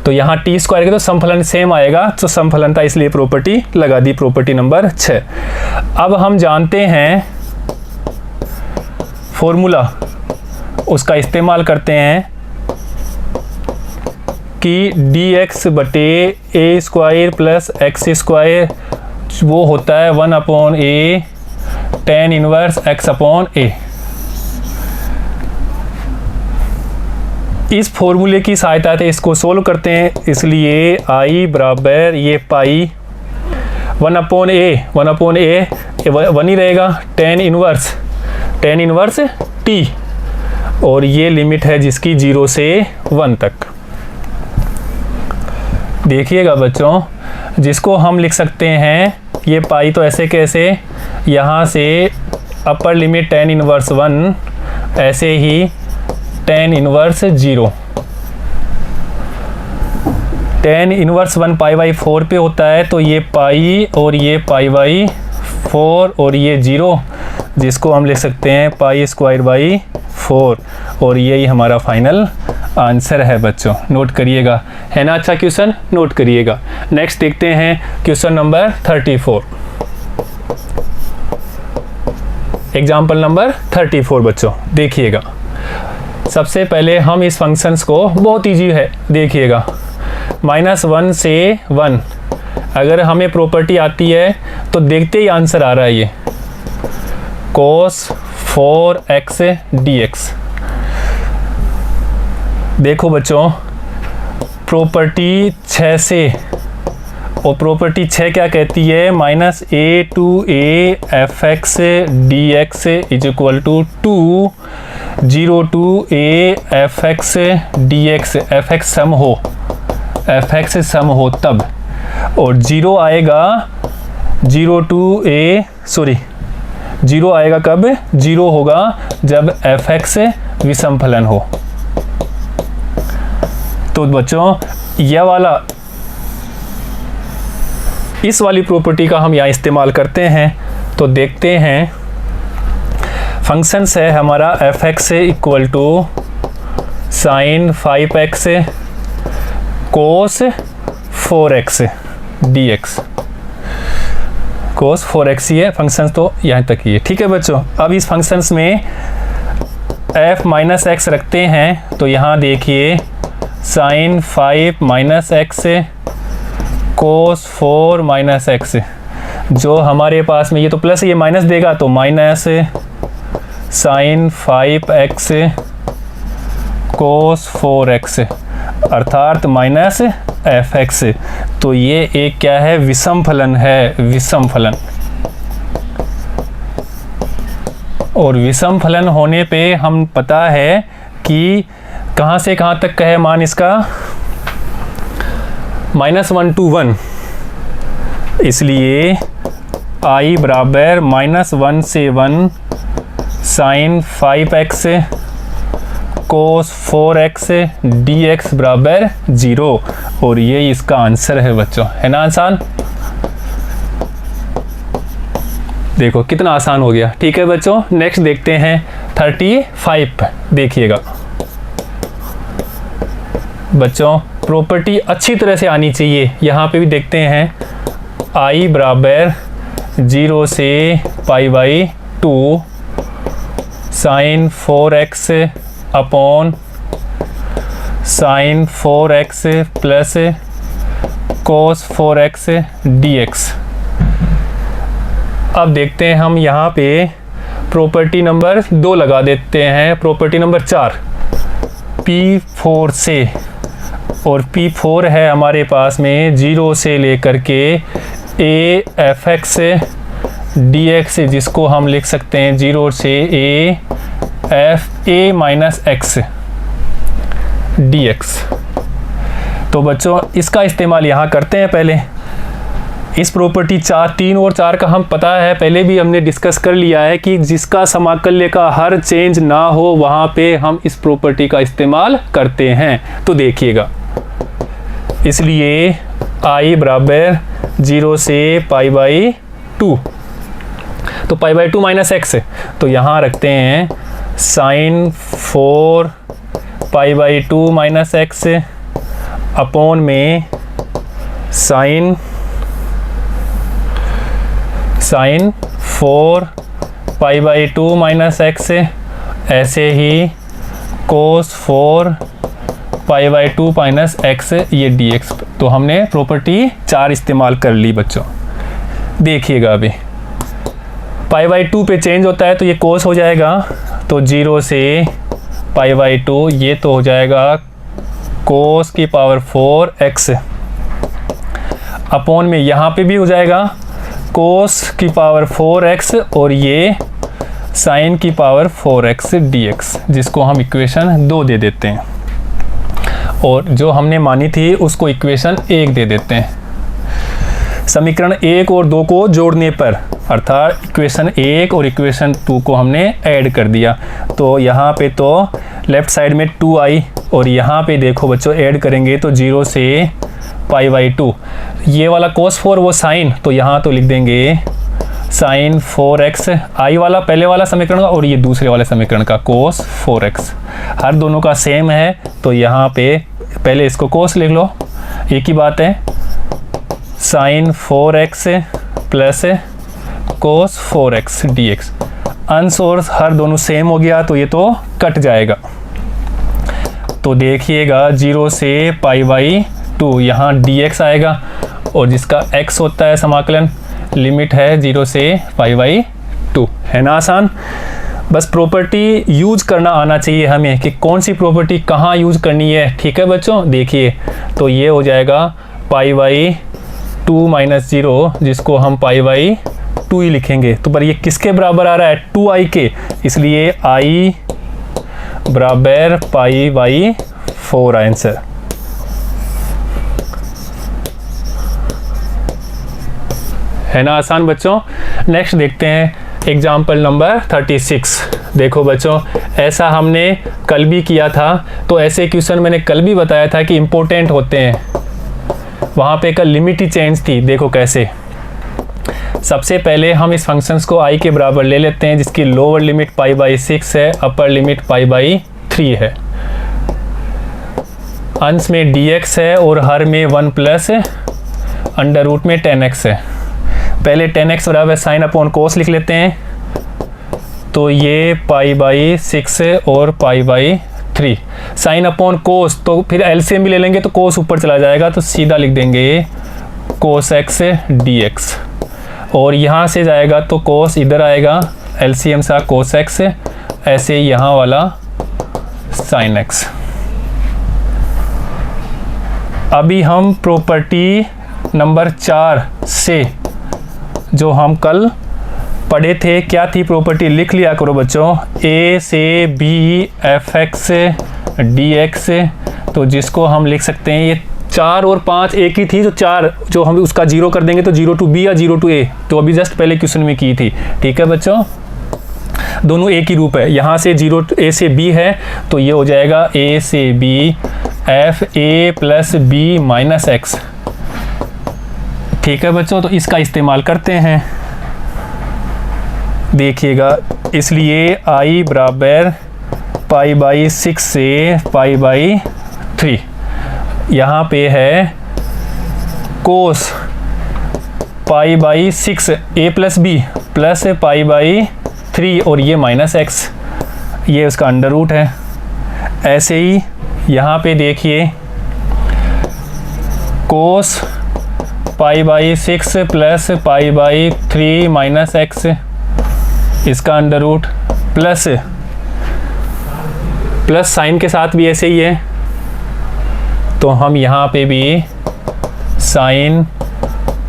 तो यहाँ टी स्क्वायर के तो समफलन सेम आएगा, तो समफलन था इसलिए प्रॉपर्टी लगा दी, प्रॉपर्टी नंबर 6। अब हम जानते हैं फॉर्मूला, उसका इस्तेमाल करते हैं कि dx बटे a square plus x square वो होता है 1/a tan इनवर्स x/a। इस फॉर्मूले की सहायता से इसको सोल्व करते हैं, इसलिए i बराबर ये पाई 1/a 1 ही रहेगा, tan इनवर्स t, और ये लिमिट है जिसकी 0 से 1 तक। देखिएगा बच्चों, जिसको हम लिख सकते हैं ये पाई तो ऐसे कैसे, यहाँ से अपर लिमिट tan इनवर्स 1, ऐसे ही tan inverse 0, tan inverse 1 pi by 4 पे होता है, तो ये पाई और ये पाई बाई 4 और ये 0, जिसको हम लिख सकते हैं पाई स्क्वायर बाई 4, और यही हमारा फाइनल आंसर है बच्चों। नोट करिएगा, है ना अच्छा क्वेश्चन, नोट करिएगा। नेक्स्ट देखते हैं क्वेश्चन नंबर 34, एग्जाम्पल नंबर 34 बच्चों देखिएगा। सबसे पहले हम इस फंक्शंस को, बहुत ईजी है, देखिएगा -1 से 1 अगर हमें प्रॉपर्टी आती है तो देखते ही आंसर आ रहा है ये cos 4x dx। देखो बच्चों प्रॉपर्टी 6 से, और प्रॉपर्टी 6 क्या कहती है, -a to a fx dx is equal to 0 to a fx dx, fx सम हो तब, और 0 आएगा 0 to a, सॉरी 0 आएगा कब, 0 होगा जब fx विषम फलन हो। तो बच्चों यह वाला, इस वाली प्रॉपर्टी का हम यहाँ इस्तेमाल करते हैं। तो देखते हैं फंक्शंस है हमारा fx equal to sin 5x cos 4x dx, cos 4x ही है फंक्शंस, तो यहाँ तक ही है, ठीक है बच्चों। अब इस फंक्शंस में f माइनस एक्स रखते हैं, तो यहाँ देखिए sin 5 minus x cos 4 minus x, जो हमारे पास में ये तो प्लस, ये माइनस देगा तो minus sin 5x cos 4x अर्थात माइनस fx। तो ये एक क्या है, विषम फलन है, विषम फलन। और विषम फलन होने पे हम पता है कि कहाँ से कहाँ तक का है मान इसका, -1 to 1, इसलिए i बराबर -1 से 1 sin 5x cos 4x dx बराबर 0, और ये इसका आंसर है बच्चों, है ना आसान। देखो कितना आसान हो गया, ठीक है बच्चों। नेक्स्ट देखते हैं 35, देखिएगा बच्चों प्रॉपर्टी अच्छी तरह से आनी चाहिए। यहाँ पे भी देखते हैं i बराबर 0 से pi by 2 sin 4x upon sin 4x plus cos 4x dx। अब देखते हैं हम यहाँ पे प्रॉपर्टी नंबर 2 लगा देते हैं, प्रॉपर्टी नंबर 4 P4 से, और P4 है हमारे पास में 0 से लेकर के a fx dx, जिसको हम लिख सकते हैं 0 से a माइनस एक्स dx। तो बच्चों इसका इस्तेमाल यहाँ करते हैं। पहले इस प्रॉपर्टी 3 और 4 का हम पता है, पहले भी हमने डिस्कस कर लिया है कि जिसका समाकल्य का हर चेंज ना हो वहाँ पे हम इस प्रॉपर्टी का इस्तेमाल करते हैं। तो देखिएगा, इसलिए i बराबर 0 से पाई बाई 2, तो पाई बाई 2 माइनस एक्स, तो यहाँ रखते हैं sin 4 pi by 2 minus x upon में sin 4 pi by 2 minus x, ऐसे ही cos 4 pi by 2 minus x ये dx। तो हमने प्रॉपर्टी 4 इस्तेमाल कर ली बच्चों। देखिएगा अभी पाई बाई 2 पे चेंज होता है तो ये cos हो जाएगा, तो 0 से पाई बाई 2 ये तो हो जाएगा cos की पावर 4x अपॉन में यहाँ पे भी हो जाएगा cos की पावर 4x और ये sin की पावर 4x dx, जिसको हम इक्वेशन 2 दे देते हैं, और जो हमने मानी थी उसको इक्वेशन 1 दे देते हैं। समीकरण 1 और 2 को जोड़ने पर, अर्थात इक्वेशन 1 और इक्वेशन 2 को हमने ऐड कर दिया, तो यहाँ पे तो लेफ्ट साइड में 2i और यहाँ पे देखो बच्चों ऐड करेंगे तो 0 से π/2। ये वाला cos 4 वो साइन, तो यहाँ तो लिख देंगे साइन 4x, i वाला पहले वाला समीकरण का और ये दूसरे वाले समीकरण का cos 4x, हर दोनों का सेम है तो यहाँ पे पहले इसको cos लिख लो, एक ही बात है, sign 4x plus cos 4x dx। अंश और हर दोनों सेम हो गया तो ये तो कट जाएगा। तो देखिएगा 0 से π/2 यहाँ dx आएगा और जिसका x होता है समाकलन, लिमिट है 0 से π/2। है ना आसान? बस प्रॉपर्टी यूज करना आना चाहिए हमें कि कौन सी प्रॉपर्टी कहाँ यूज करनी है। ठीक है बच्चों, देखिए तो ये हो जाएगा π/2 माइनस 0, जिसको हम π/2 ही लिखेंगे। तो पर ये किसके बराबर आ रहा है? 2i के, इसलिए i बराबर π/4 आंसर। है ना आसान बच्चों? नेक्स्ट देखते हैं एग्जाम्पल नंबर 36। देखो बच्चों, ऐसा हमने कल भी किया था, तो ऐसे क्वेश्चन मैंने कल भी बताया था कि इम्पोर्टेंट होते हैं। वहाँ पे कल लिमिट ही चेंज थी। देखो कैसे, सबसे पहले हम इस फंक्शंस को i के बराबर ले लेते हैं, जिसकी लोअर लिमिट π/6 है, अपर लिमिट π/3 है। अंश में dx है और हर में 1 प्लस अंडर रूट में 10x है। पहले 10x बराबर साइन अपॉन कोस लिख लेते हैं, तो ये π/6 और π/3। साइन अपॉन कोस, तो फिर एलसीएम भी ले लेंगे तो कोस ऊपर चला जाएगा, तो सीधा लिख देंगे कोस x dx। और यहाँ से जाएगा तो कोस इधर आएगा, एलसीएम सा कोस x, ऐसे यहाँ वाला साइन x। अभी हम प्रॉपर्टी नंबर 4 से जो हम कल पढ़े थे, क्या थी प्रॉपर्टी, लिख लिया करो बच्चों, a से b fx dx, तो जिसको हम लिख सकते हैं, ये 4 और 5 एक ही थी, तो 4 जो हम उसका 0 कर देंगे तो 0 to b या 0 to a, तो अभी जस्ट पहले क्वेश्चन में की थी। ठीक है बच्चों, दोनों एक ही रूप है। यहाँ से 0 a से b है तो ये हो जाएगा a से b f a plus b minus x। ठीक है बच्चों, तो इसका इस्तेमाल करते हैं। देखिएगा, इसलिए i बराबर π/6 से π/3। यहाँ पे है कोस π/6 a प्लस b प्लस π/3 और ये माइनस x, ये उसका अंडर रूट है। ऐसे ही यहाँ पे देखिए, कोस π/6 प्लस π/3 माइनस x, इसका अंडर रूट प्लस साइन के साथ भी ऐसे ही है, तो हम यहाँ पे भी साइन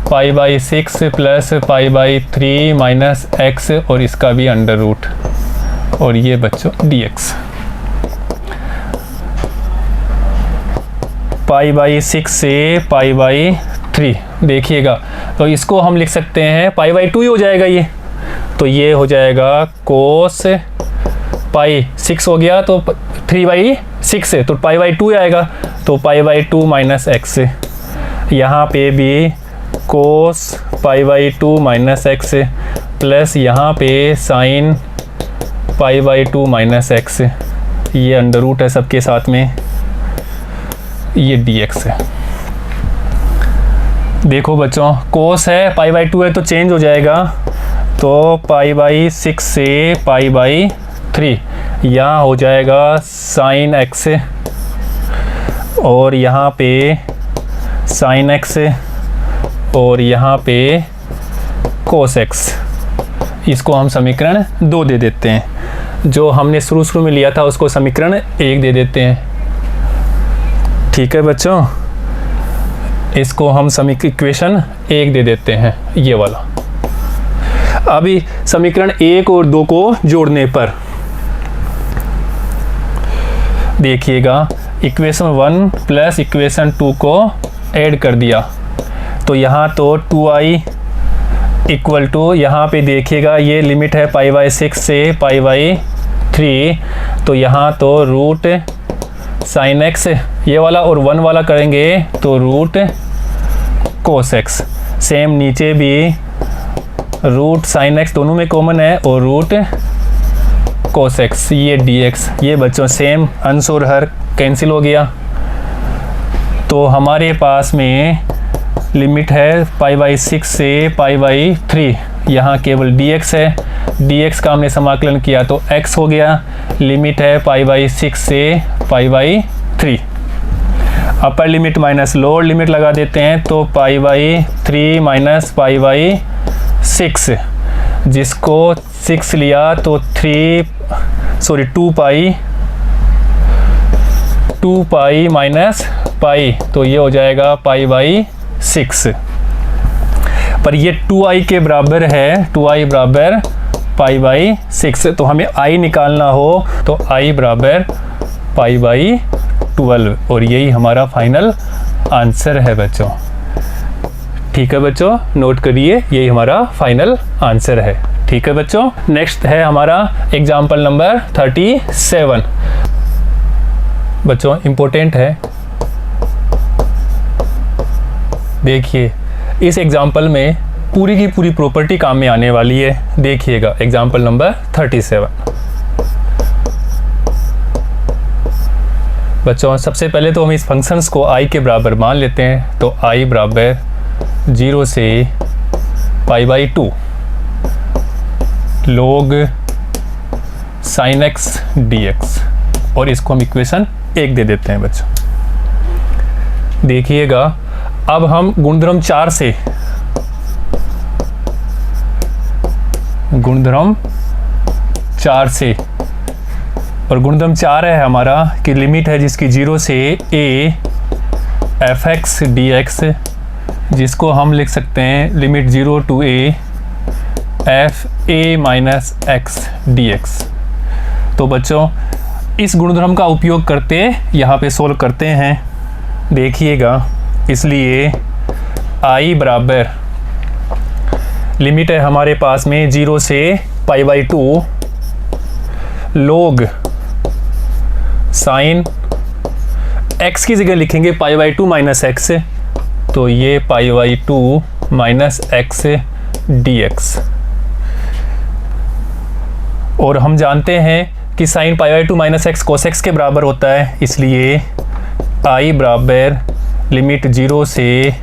π/6 प्लस π/3 माइनस x और इसका भी अंडर रूट, और ये बच्चों dx। π/6 से π/3 देखिएगा, तो इसको हम लिख सकते हैं π/2 ही हो जाएगा ये, तो ये हो जाएगा कोस π/6 हो गया तो 3/6 है तो π/2 आएगा, तो π/2 माइनस x। यहाँ पे भी कोस π/2 माइनस x प्लस यहाँ पे साइन π/2 माइनस x, ये अंडर रूट है सबके साथ में, ये dx है। देखो बच्चों, कोस है π/2 है तो चेंज हो जाएगा, तो π/6 से π/3, यहाँ हो जाएगा साइन x और यहाँ पे साइन x और यहाँ पे कोस x। इसको हम समीकरण 2 दे देते हैं, जो हमने शुरू में लिया था उसको समीकरण 1 दे देते हैं। ठीक है बच्चों, इसको हम इक्वेशन 1 दे देते हैं, ये वाला। अभी समीकरण 1 और 2 को जोड़ने पर देखिएगा, इक्वेशन 1 प्लस इक्वेशन 2 को ऐड कर दिया, तो यहाँ तो 2i इक्वल टू, यहाँ पे देखिएगा ये लिमिट है π/6 से π/3 3, तो यहाँ तो रूट साइन एक्स ये वाला और 1 वाला करेंगे तो रूट कोस एक्स। सेम नीचे भी रूट साइन एक्स दोनों में कॉमन है और रूट कोस एक्स, ये डी एक्स। ये बच्चों सेम अंश और हर कैंसिल हो गया। तो हमारे पास में लिमिट है π/6 से π/3, यहाँ केवल dx है। dx का हमने समाकलन किया तो x हो गया। लिमिट है π/6 से π/3। Upper limit minus lower limit लगा देते हैं तो π/3 माइनस π/6, जिसको 6 लिया तो 2π माइनस पाई, तो ये हो जाएगा π/6। पर ये 2i के बराबर है, 2i बराबर π/6। तो हमें i निकालना हो तो i बराबर π/12, और यही हमारा फाइनल आंसर है बच्चों। ठीक है बच्चों, नोट करिए, यही हमारा फाइनल आंसर है। ठीक है बच्चों, नेक्स्ट है हमारा एग्जाम्पल नंबर 37। बच्चों इम्पोर्टेंट है, देखिए इस एग्जाम्पल में पूरी की पूरी प्रॉपर्टी काम में आने वाली है। देखिएगा एग्जाम्पल नंबर 37। बच्चों सबसे पहले तो हम इस फंक्शंस को i के बराबर मान लेते हैं, तो i बराबर 0 से π/2 log sin x dx, और इसको हम इक्वेशन 1 दे देते हैं बच्चों। देखिएगा अब हम गुणधर्म 4 से, गुणधर्म 4 से, और गुणधर्म 4 है हमारा कि लिमिट है जिसकी 0 से a fx dx, जिसको हम लिख सकते हैं limit 0 to a f a minus x dx। तो बच्चों इस गुणधर्म का उपयोग करते यहाँ पे सोल्व करते हैं। देखिएगा, इसलिए i बराबर लिमिट है हमारे पास में 0 से π/2 log साइन x की जगह लिखेंगे π/2 माइनस x, तो ये π/2 माइनस x dx। और हम जानते हैं कि साइन π/2 माइनस x कोस x के बराबर होता है, इसलिए i बराबर लिमिट 0 से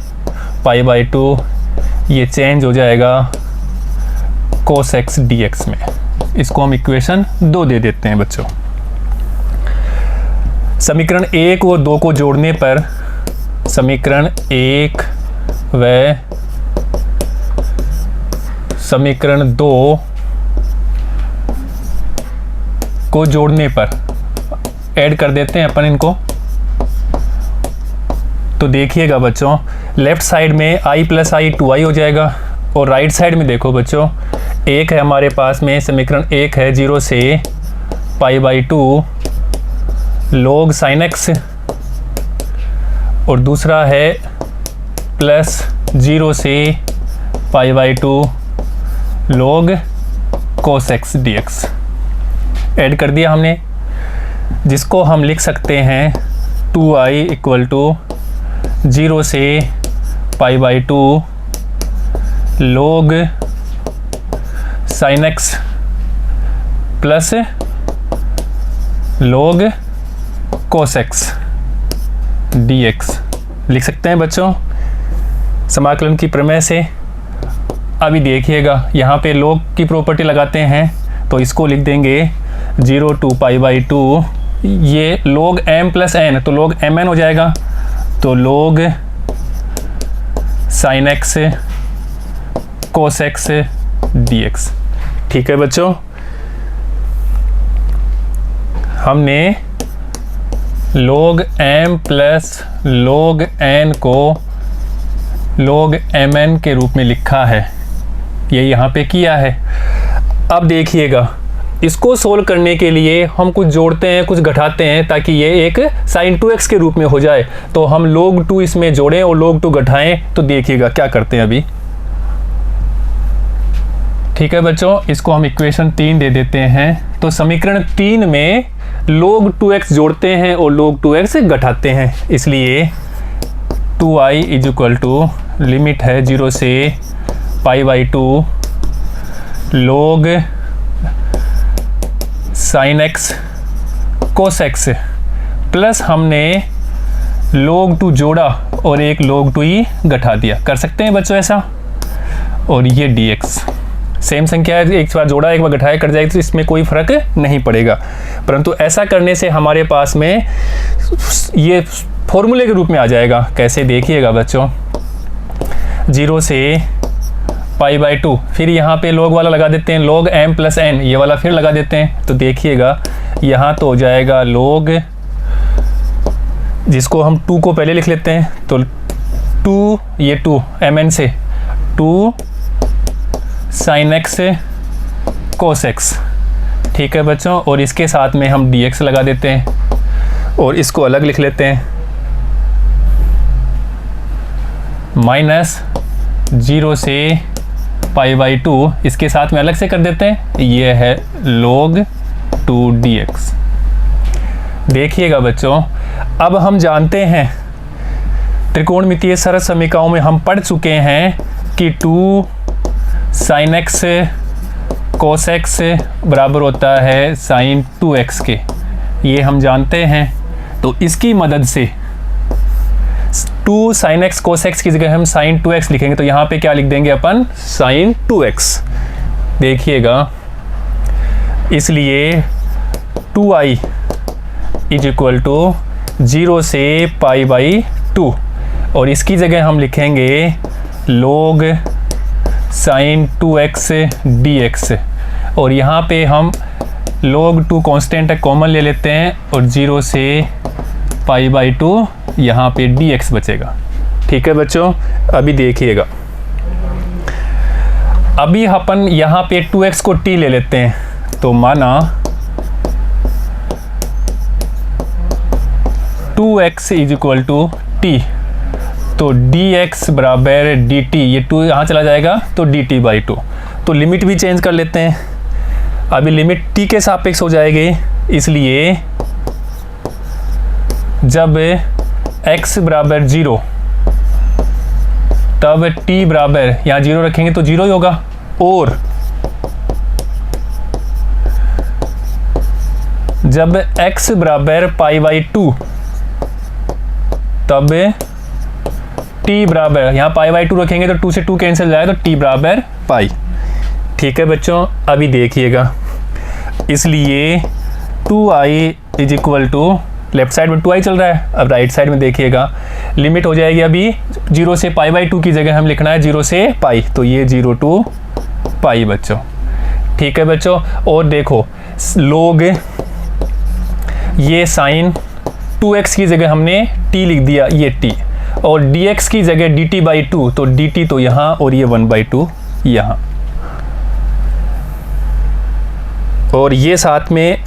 π/2 ये चेंज हो जाएगा कोस x dx में। इसको हम इक्वेशन 2 दे देते हैं बच्चों। समीकरण 1 और 2 को जोड़ने पर समीकरण 1 व समीकरण 2 को जोड़ने पर ऐड कर देते हैं अपन इनको। तो देखिएगा बच्चों, लेफ्ट साइड में i प्लस i 2i हो जाएगा, और राइट साइड में देखो बच्चों, एक है हमारे पास में समीकरण 1 है 0 से π/2 log sin x, और दूसरा है प्लस 0 से π/2 log cos x dx। Add कर दिया हमने, जिसको हम लिख सकते हैं 2i इक्वल टू 0 से π/2 log sin x plus log cos x dx लिख सकते हैं बच्चों समाकलन की प्रमेय से। अभी देखिएगा, यहाँ पे log की प्रॉपर्टी लगाते हैं, तो इसको लिख देंगे 0 to π/2, ये log m प्लस n, तो log mn हो जाएगा, तो log sin x cos x dx। ठीक है बच्चों, हमने log m plus log n को log mn के रूप में लिखा है, ये यहाँ पे किया है। अब देखिएगा, इसको सोल्व करने के लिए हम कुछ जोड़ते हैं कुछ घटाते हैं ताकि ये एक sin 2x के रूप में हो जाए। तो हम log 2 इसमें जोड़ें और log 2 घटाएं, तो देखिएगा क्या करते हैं। अभी ठीक है बच्चों, इसको हम इक्वेशन 3 दे देते हैं। तो समीकरण 3 में log 2x जोड़ते हैं और log 2x घटाते हैं, इसलिए 2i is equal to limit है 0 से π/2 log sin x cos x plus हमने log 2 जोड़ा और एक log 2 ही घटा दिया। कर सकते हैं बच्चों ऐसा। और ये dx सेम संख्या है, एक बार जोड़ा एक बार घटाया कट जाएगी तो इसमें कोई फर्क नहीं पड़ेगा। परंतु ऐसा करने से हमारे पास में ये फॉर्मूले के रूप में आ जाएगा। कैसे देखिएगा बच्चों, 0 से π/2, फिर यहाँ पे log वाला लगा देते हैं, log m + n, ये वाला फिर लगा देते हैं। तो देखिएगा यहाँ तो हो जाएगा log, जिसको हम 2 को पहले लिख लेते हैं, तो 2 ये 2 mn से 2 sin x cos x। ठीक है बच्चों, और इसके साथ में हम dx लगा देते हैं और इसको अलग लिख लेते हैं, -0 से π/2, इसके साथ में अलग से कर देते हैं, ये है log 2 dx। देखिएगा बच्चों, अब हम जानते हैं त्रिकोणमितीय सरल समीकरणों में हम पढ़ चुके हैं कि 2 sin x cos x बराबर होता है sin 2x के, ये हम जानते हैं। तो इसकी मदद से 2 sin x cos x की जगह हम sin 2x लिखेंगे, तो यहाँ पे क्या लिख देंगे अपन, sin 2x। देखिएगा, इसलिए 2i इज इक्वल टू 0 से π/2 और इसकी जगह हम लिखेंगे log sin 2x dx। और यहाँ पे हम log 2 कांस्टेंट है, कॉमन ले लेते हैं और 0 से π/2 यहाँ पे dx बचेगा। ठीक है बच्चों, अभी देखिएगा, अभी अपन यहाँ पे 2x को t ले लेते हैं, तो माना 2x is equal to t, तो dx बराबर dt, ये 2 यहाँ चला जाएगा तो dt/2। तो लिमिट भी चेंज कर लेते हैं, अभी लिमिट t के सापेक्ष हो जाएगी, इसलिए जब x बराबर 0 तब t बराबर, यहाँ 0 रखेंगे तो 0 ही होगा, और जब x बराबर π/2 तब t बराबर, यहाँ π/2 रखेंगे तो 2 से 2 कैंसिल जाए तो t बराबर पाई। ठीक है बच्चों, अभी देखिएगा, इसलिए 2i is equal to, left side में 2i चल रहा है, अब राइट साइड में देखिएगा लिमिट हो जाएगी, अभी 0 से π/2 की जगह हम लिखना है 0 से पाई, तो ये 0 to पाई बच्चों। ठीक है बच्चों, और देखो log, ये sin 2x की जगह हमने t लिख दिया, ये t, और dx की जगह dt/2, तो dt तो यहाँ और ये 1/2 यहाँ, और ये साथ में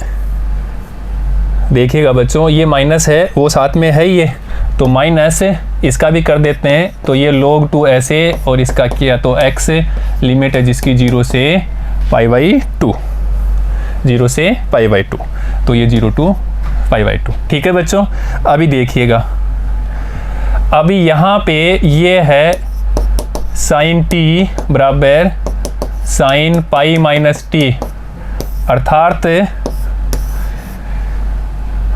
देखिएगा बच्चों, ये माइनस है वो साथ में है ये, तो माइनस इसका भी कर देते हैं, तो ये log 2 ऐसे, और इसका किया तो x लिमिट है जिसकी 0 से π/2, 0 से π/2, तो ये 0 to π/2। ठीक है बच्चों, अभी देखिएगा, अभी यहाँ पे ये है sin t बराबर sin π-t, अर्थात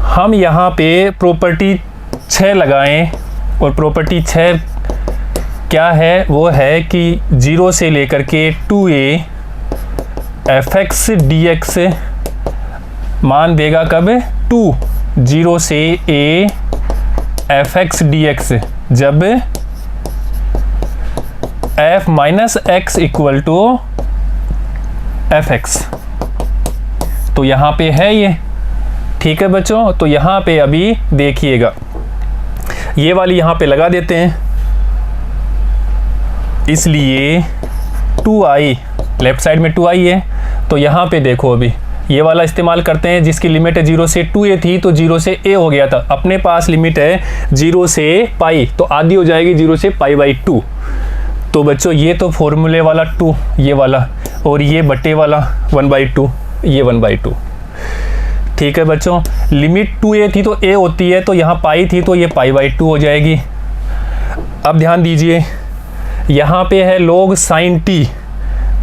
हम यहाँ पे प्रॉपर्टी 6 लगाएं, और प्रॉपर्टी 6 क्या है, वो है कि 0 से लेकर के 2a fx dx मान देगा कब, 2 0 से a fx dx, जब f minus x equal to fx, तो यहाँ पे है ये। ठीक है बच्चों, तो यहाँ पे अभी देखिएगा, ये वाली यहाँ पे लगा देते हैं, इसलिए 2i, लेफ्ट साइड में 2i है, तो यहाँ पे देखो अभी ये वाला इस्तेमाल करते हैं जिसकी लिमिट है 0 से 2a थी, तो 0 से a हो गया था, अपने पास लिमिट है 0 से पाई, तो आधी हो जाएगी 0 से π/2, तो बच्चों ये तो फॉर्मूले वाला 2 ये वाला, और ये बटे वाला 1/2 ये 1/2। ठीक है बच्चों, लिमिट 2a थी तो a होती है, तो यहाँ पाई थी तो ये पाई/2 हो जाएगी। अब ध्यान दीजिए, यहाँ पे है log sin t,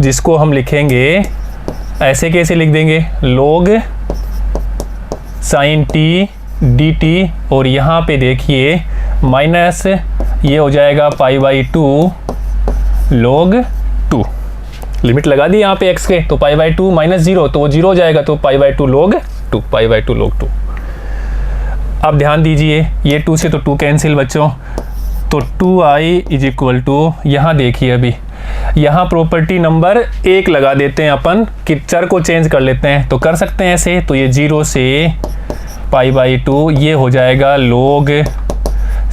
जिसको हम लिखेंगे ऐसे, कैसे लिख देंगे, log sin t dt, और यहाँ पे देखिए माइनस ये हो जाएगा पाई/2 log 2। लिमिट लगा दी यहाँ पे x के, तो पाई/2 माइनस 0 तो वो 0 हो जाएगा, तो पाई/2 log 2, पाई/2 log 2। अब ध्यान दीजिए, ये 2 से तो 2 कैंसिल बच्चों, तो 2i इज इक्वल टू, यहाँ देखिए अभी यहाँ प्रॉपर्टी नंबर 1 लगा देते हैं अपन कि चर को चेंज कर लेते हैं, तो कर सकते हैं ऐसे। तो ये 0 से पाई/2 ये हो जाएगा log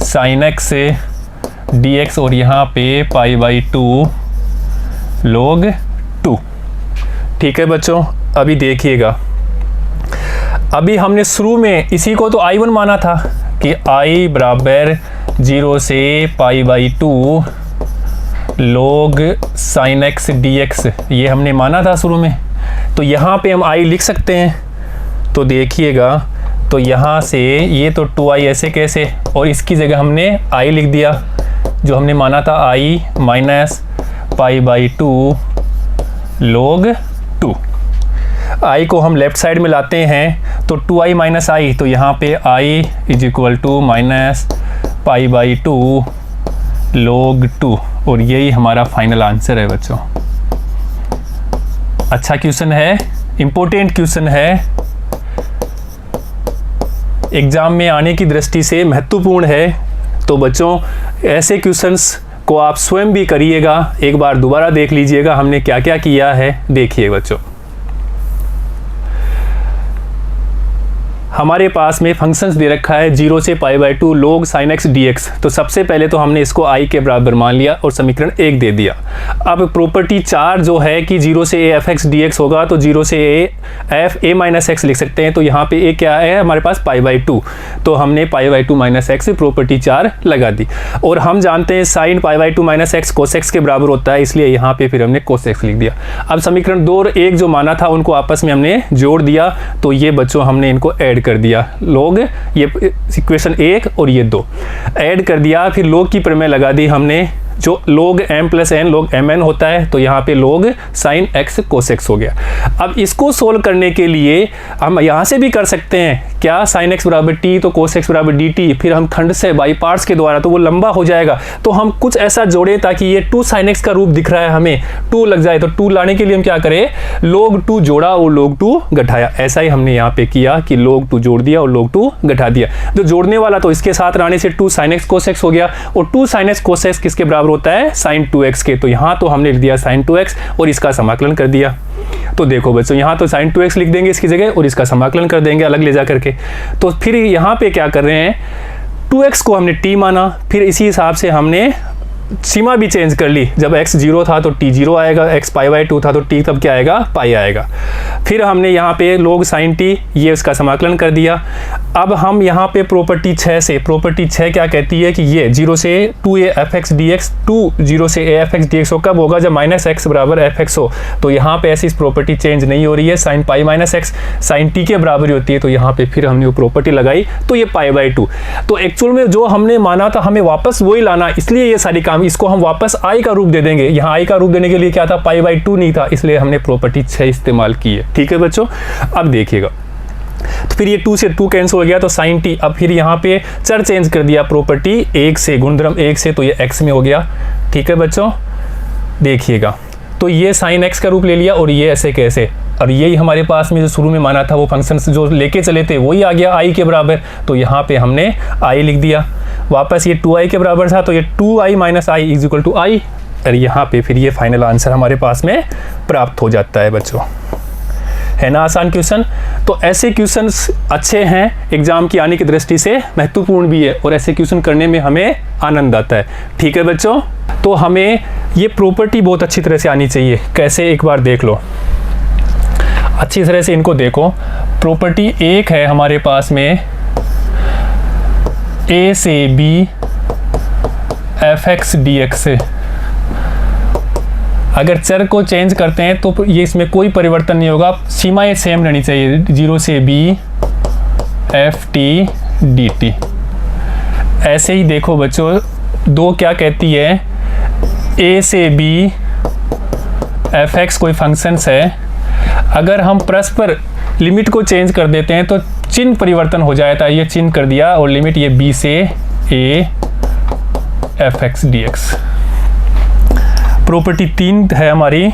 sin x dx, और यहाँ पे पाई/2 log 2। ठीक है बच्चों, अभी देखिएगा, अभी हमने शुरू में इसी को तो I1 माना था कि I बराबर 0 से पाई/2 log sin x dx, ये हमने माना था शुरू में। तो यहाँ पे हम I लिख सकते हैं, तो देखिएगा, तो यहाँ से ये तो 2i ऐसे कैसे, और इसकी जगह हमने I लिख दिया जो हमने माना था, I माइनस पाई/2 log 2। I को हम लेफ्ट साइड में लाते हैं, तो 2i माइनस आई, तो यहाँ पे I is equal to minus पाई/2 log 2, और यही हमारा फाइनल आंसर है बच्चों। अच्छा क्वेश्चन है, इम्पोर्टेंट क्वेश्चन है, एग्ज़ाम में आने की दृष्टि से महत्वपूर्ण है। तो बच्चों ऐसे क्वेश्चंस को आप स्वयं भी करिएगा, एक बार दोबारा देख लीजिएगा हमने क्या क्या किया है। देखिए बच्चों, हमारे पास में फंक्शंस दे रखा है 0 से पाई/2 log sin x dx। तो सबसे पहले तो हमने इसको i के बराबर मान लिया और समीकरण 1 दे दिया। अब प्रॉपर्टी 4 जो है कि 0 से a f x dx होगा, तो 0 से a माइनस एक्स लिख सकते हैं। तो यहाँ पे a क्या है हमारे पास, पाई/2, तो हमने पाई/2 माइनस एक्स प्रॉपर्टी 4 लगा दी। और हम जानते हैं साइन पाई/2 माइनस एक्स कोस एक्स के बराबर होता है, इसलिए यहाँ पे फिर हमने कोस एक्स लिख दिया। अब समीकरण 2 और 1 जो माना था उनको आपस में हमने जोड़ दिया, तो ये बच्चों हमने इनको ऐड कर दिया, log ये इक्वेशन 1 और ये 2 ऐड कर दिया। फिर log की प्रमेय लगा दी हमने, जो log m plus n log mn होता है, तो यहाँ पे log sin x cos x हो गया। अब इसको सोल्व करने के लिए हम यहाँ से भी कर सकते हैं, क्या, sin x बराबर t तो cos x बराबर dt, फिर हम खंड से बाई पार्ट्स के द्वारा, तो वो लंबा हो जाएगा। तो हम कुछ ऐसा जोड़े ताकि ये 2 sin x का रूप दिख रहा है हमें, 2 लग जाए। तो 2 लाने के लिए हम क्या करें, log 2 जोड़ा और log 2 घटाया। ऐसा ही हमने यहाँ पे किया कि log 2 जोड़ दिया और log 2 घटा दिया। जो जोड़ने वाला तो इसके साथ रहने से 2 sin x cos x हो गया, और 2 sin x cos x किसके बराबर होता है, sin 2x के। तो यहाँ तो हमने लिख दिया sin 2x और इसका समाकलन कर दिया। तो देखो बच्चों, यहाँ तो sin 2x लिख देंगे इसकी जगह और इसका समाकलन कर देंगे अलग ले जा करके। तो फिर यहाँ पे क्या कर रहे हैं, 2x को हमने t माना, फिर इसी हिसाब से हमने सीमा भी चेंज कर ली। जब x 0 था तो t 0 आएगा, x पाई/2 था तो t तब क्या आएगा, पाई आएगा। फिर हमने यहाँ पे log sin t ये उसका समाकलन कर दिया। अब हम यहाँ पे प्रॉपर्टी 6 से, प्रॉपर्टी 6 क्या कहती है कि ये 0 से 2a f x dx, 0 से a f x dx हो, कब होगा, जब माइनस एक्स बराबर एफ एक्स हो। तो यहाँ पे ऐसी प्रॉपर्टी चेंज नहीं हो रही है, sine pi minus x sine t के बराबर होती है। तो यहाँ पे फिर हमने वो प्रॉपर्टी लगाई, तो ये पाई/2। तो एक्चुअल में जो हमने माना था हमें वापस वही लाना, इसलिए ये सारी काम, इसको हम वापस i का रूप दे देंगे। यहाँ i का रूप देने के लिए क्या था, पाई/2 नहीं था, इसलिए हमने प्रॉपर्टी 6 इस्तेमाल की है। ठीक है बच्चों, अब देखिएगा, तो फिर ये 2 से 2 कैंसिल हो गया, तो साइन टी। अब फिर यहाँ पे चर चेंज कर दिया, प्रॉपर्टी 1 से, गुणधर्म 1 से, तो ये x में हो गया। ठीक है बच्चों, देखिएगा, तो ये साइन x का रूप ले लिया और ये ऐसे कैसे, और यही हमारे पास में जो शुरू में माना था वो फंक्शन जो लेके चले थे वही आ गया i के बराबर। तो यहाँ पे हमने i लिख दिया, वापस ये 2i के बराबर था, तो ये 2i minus i is equal to i, और यहाँ पे फिर ये फाइनल आंसर हमारे पास में प्राप्त हो जाता है बच्चों। है ना आसान क्वेश्चन। तो ऐसे क्वेश्चंस अच्छे हैं, एग्जाम की आने की दृष्टि से महत्वपूर्ण भी है, और ऐसे क्वेश्चन करने में हमें आनंद आता है। ठीक है बच्चों, तो हमें ये प्रॉपर्टी बहुत अच्छी तरह से आनी चाहिए। कैसे, एक बार देख लो अच्छी तरह से, इनको देखो। प्रॉपर्टी 1 है हमारे पास में, a से b f x dx से, अगर चर को चेंज करते हैं तो ये इसमें कोई परिवर्तन नहीं होगा, सीमाएं सेम रहनी चाहिए, 0 से b ft dt। ऐसे ही देखो बच्चों, 2 क्या कहती है, a से b fx कोई फंक्शंस है, अगर हम परस्पर लिमिट को चेंज कर देते हैं तो चिन्ह परिवर्तन हो जाता है, ये चिन्ह कर दिया और लिमिट ये b से a fx dx। प्रॉपर्टी 3 है हमारी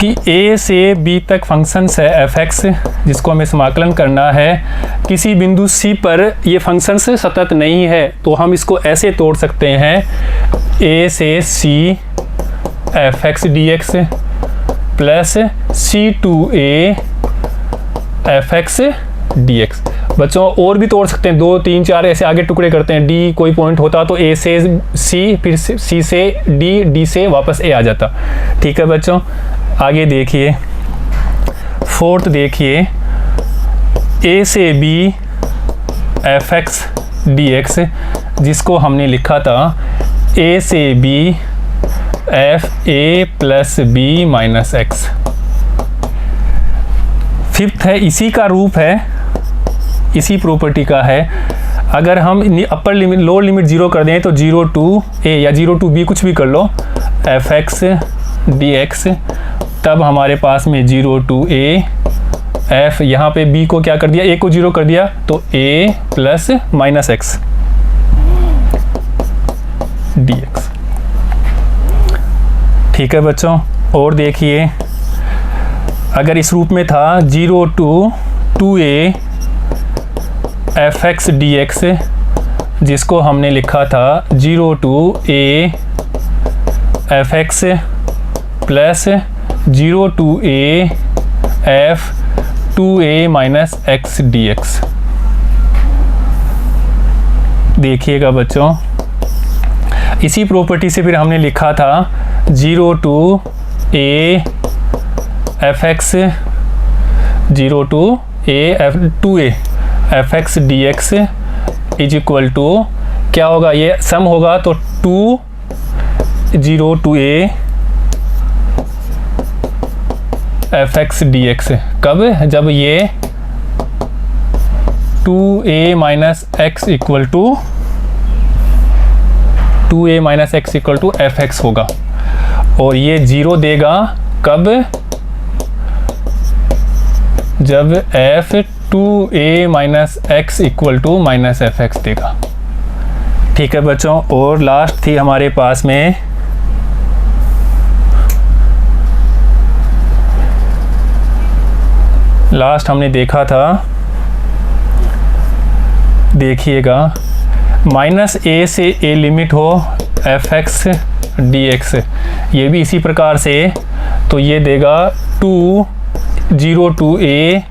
कि a से b तक फंक्शंस है fx, जिसको हमें समाकलन करना है। किसी बिंदु c पर ये फंक्शंस सतत नहीं है, तो हम इसको ऐसे तोड़ सकते हैं, a से c fx dx plus c to a fx dx। बच्चों और भी तोड़ सकते हैं, 2 3 4 ऐसे आगे टुकड़े करते हैं, d कोई पॉइंट होता तो a से c, फिर c से d, d से वापस a आ जाता। ठीक है बच्चों, आगे देखिए 4th देखिए, a से b fx dx, जिसको हमने लिखा था a से b f a plus b minus x। 5th है, इसी का रूप है, इसी प्रॉपर्टी का है। अगर हम अपर लिमिट लोअर लिमिट 0 कर दें तो 0 to a या 0 to b कुछ भी कर लो fx dx, तब हमारे पास में 0 to a f, यहाँ पे b को क्या कर दिया, a को 0 कर दिया तो a plus minus x dx। ठीक है बच्चों, और देखिए अगर इस रूप में था 0 to 2a fx dx, जिसको हमने लिखा था 0 to a fx plus 0 to a f 2a minus x dx। देखिएगा बच्चों, इसी प्रॉपर्टी से फिर हमने लिखा था 0 to a fx 0 to a f 2a fx dx is equal to क्या होगा, ये सम होगा तो 2 0 to a fx dx। कब, जब ये 2a minus x equal to 2a minus x equal to fx होगा, और ये 0 देगा कब, जब f 2a minus x equal to minus fx देगा। ठीक है बच्चों, और लास्ट थी हमारे पास में लास्ट हमने देखा था, देखिएगा माइनस a से a लिमिट हो fx dx, ये भी इसी प्रकार से, तो ये देगा 2 0 to a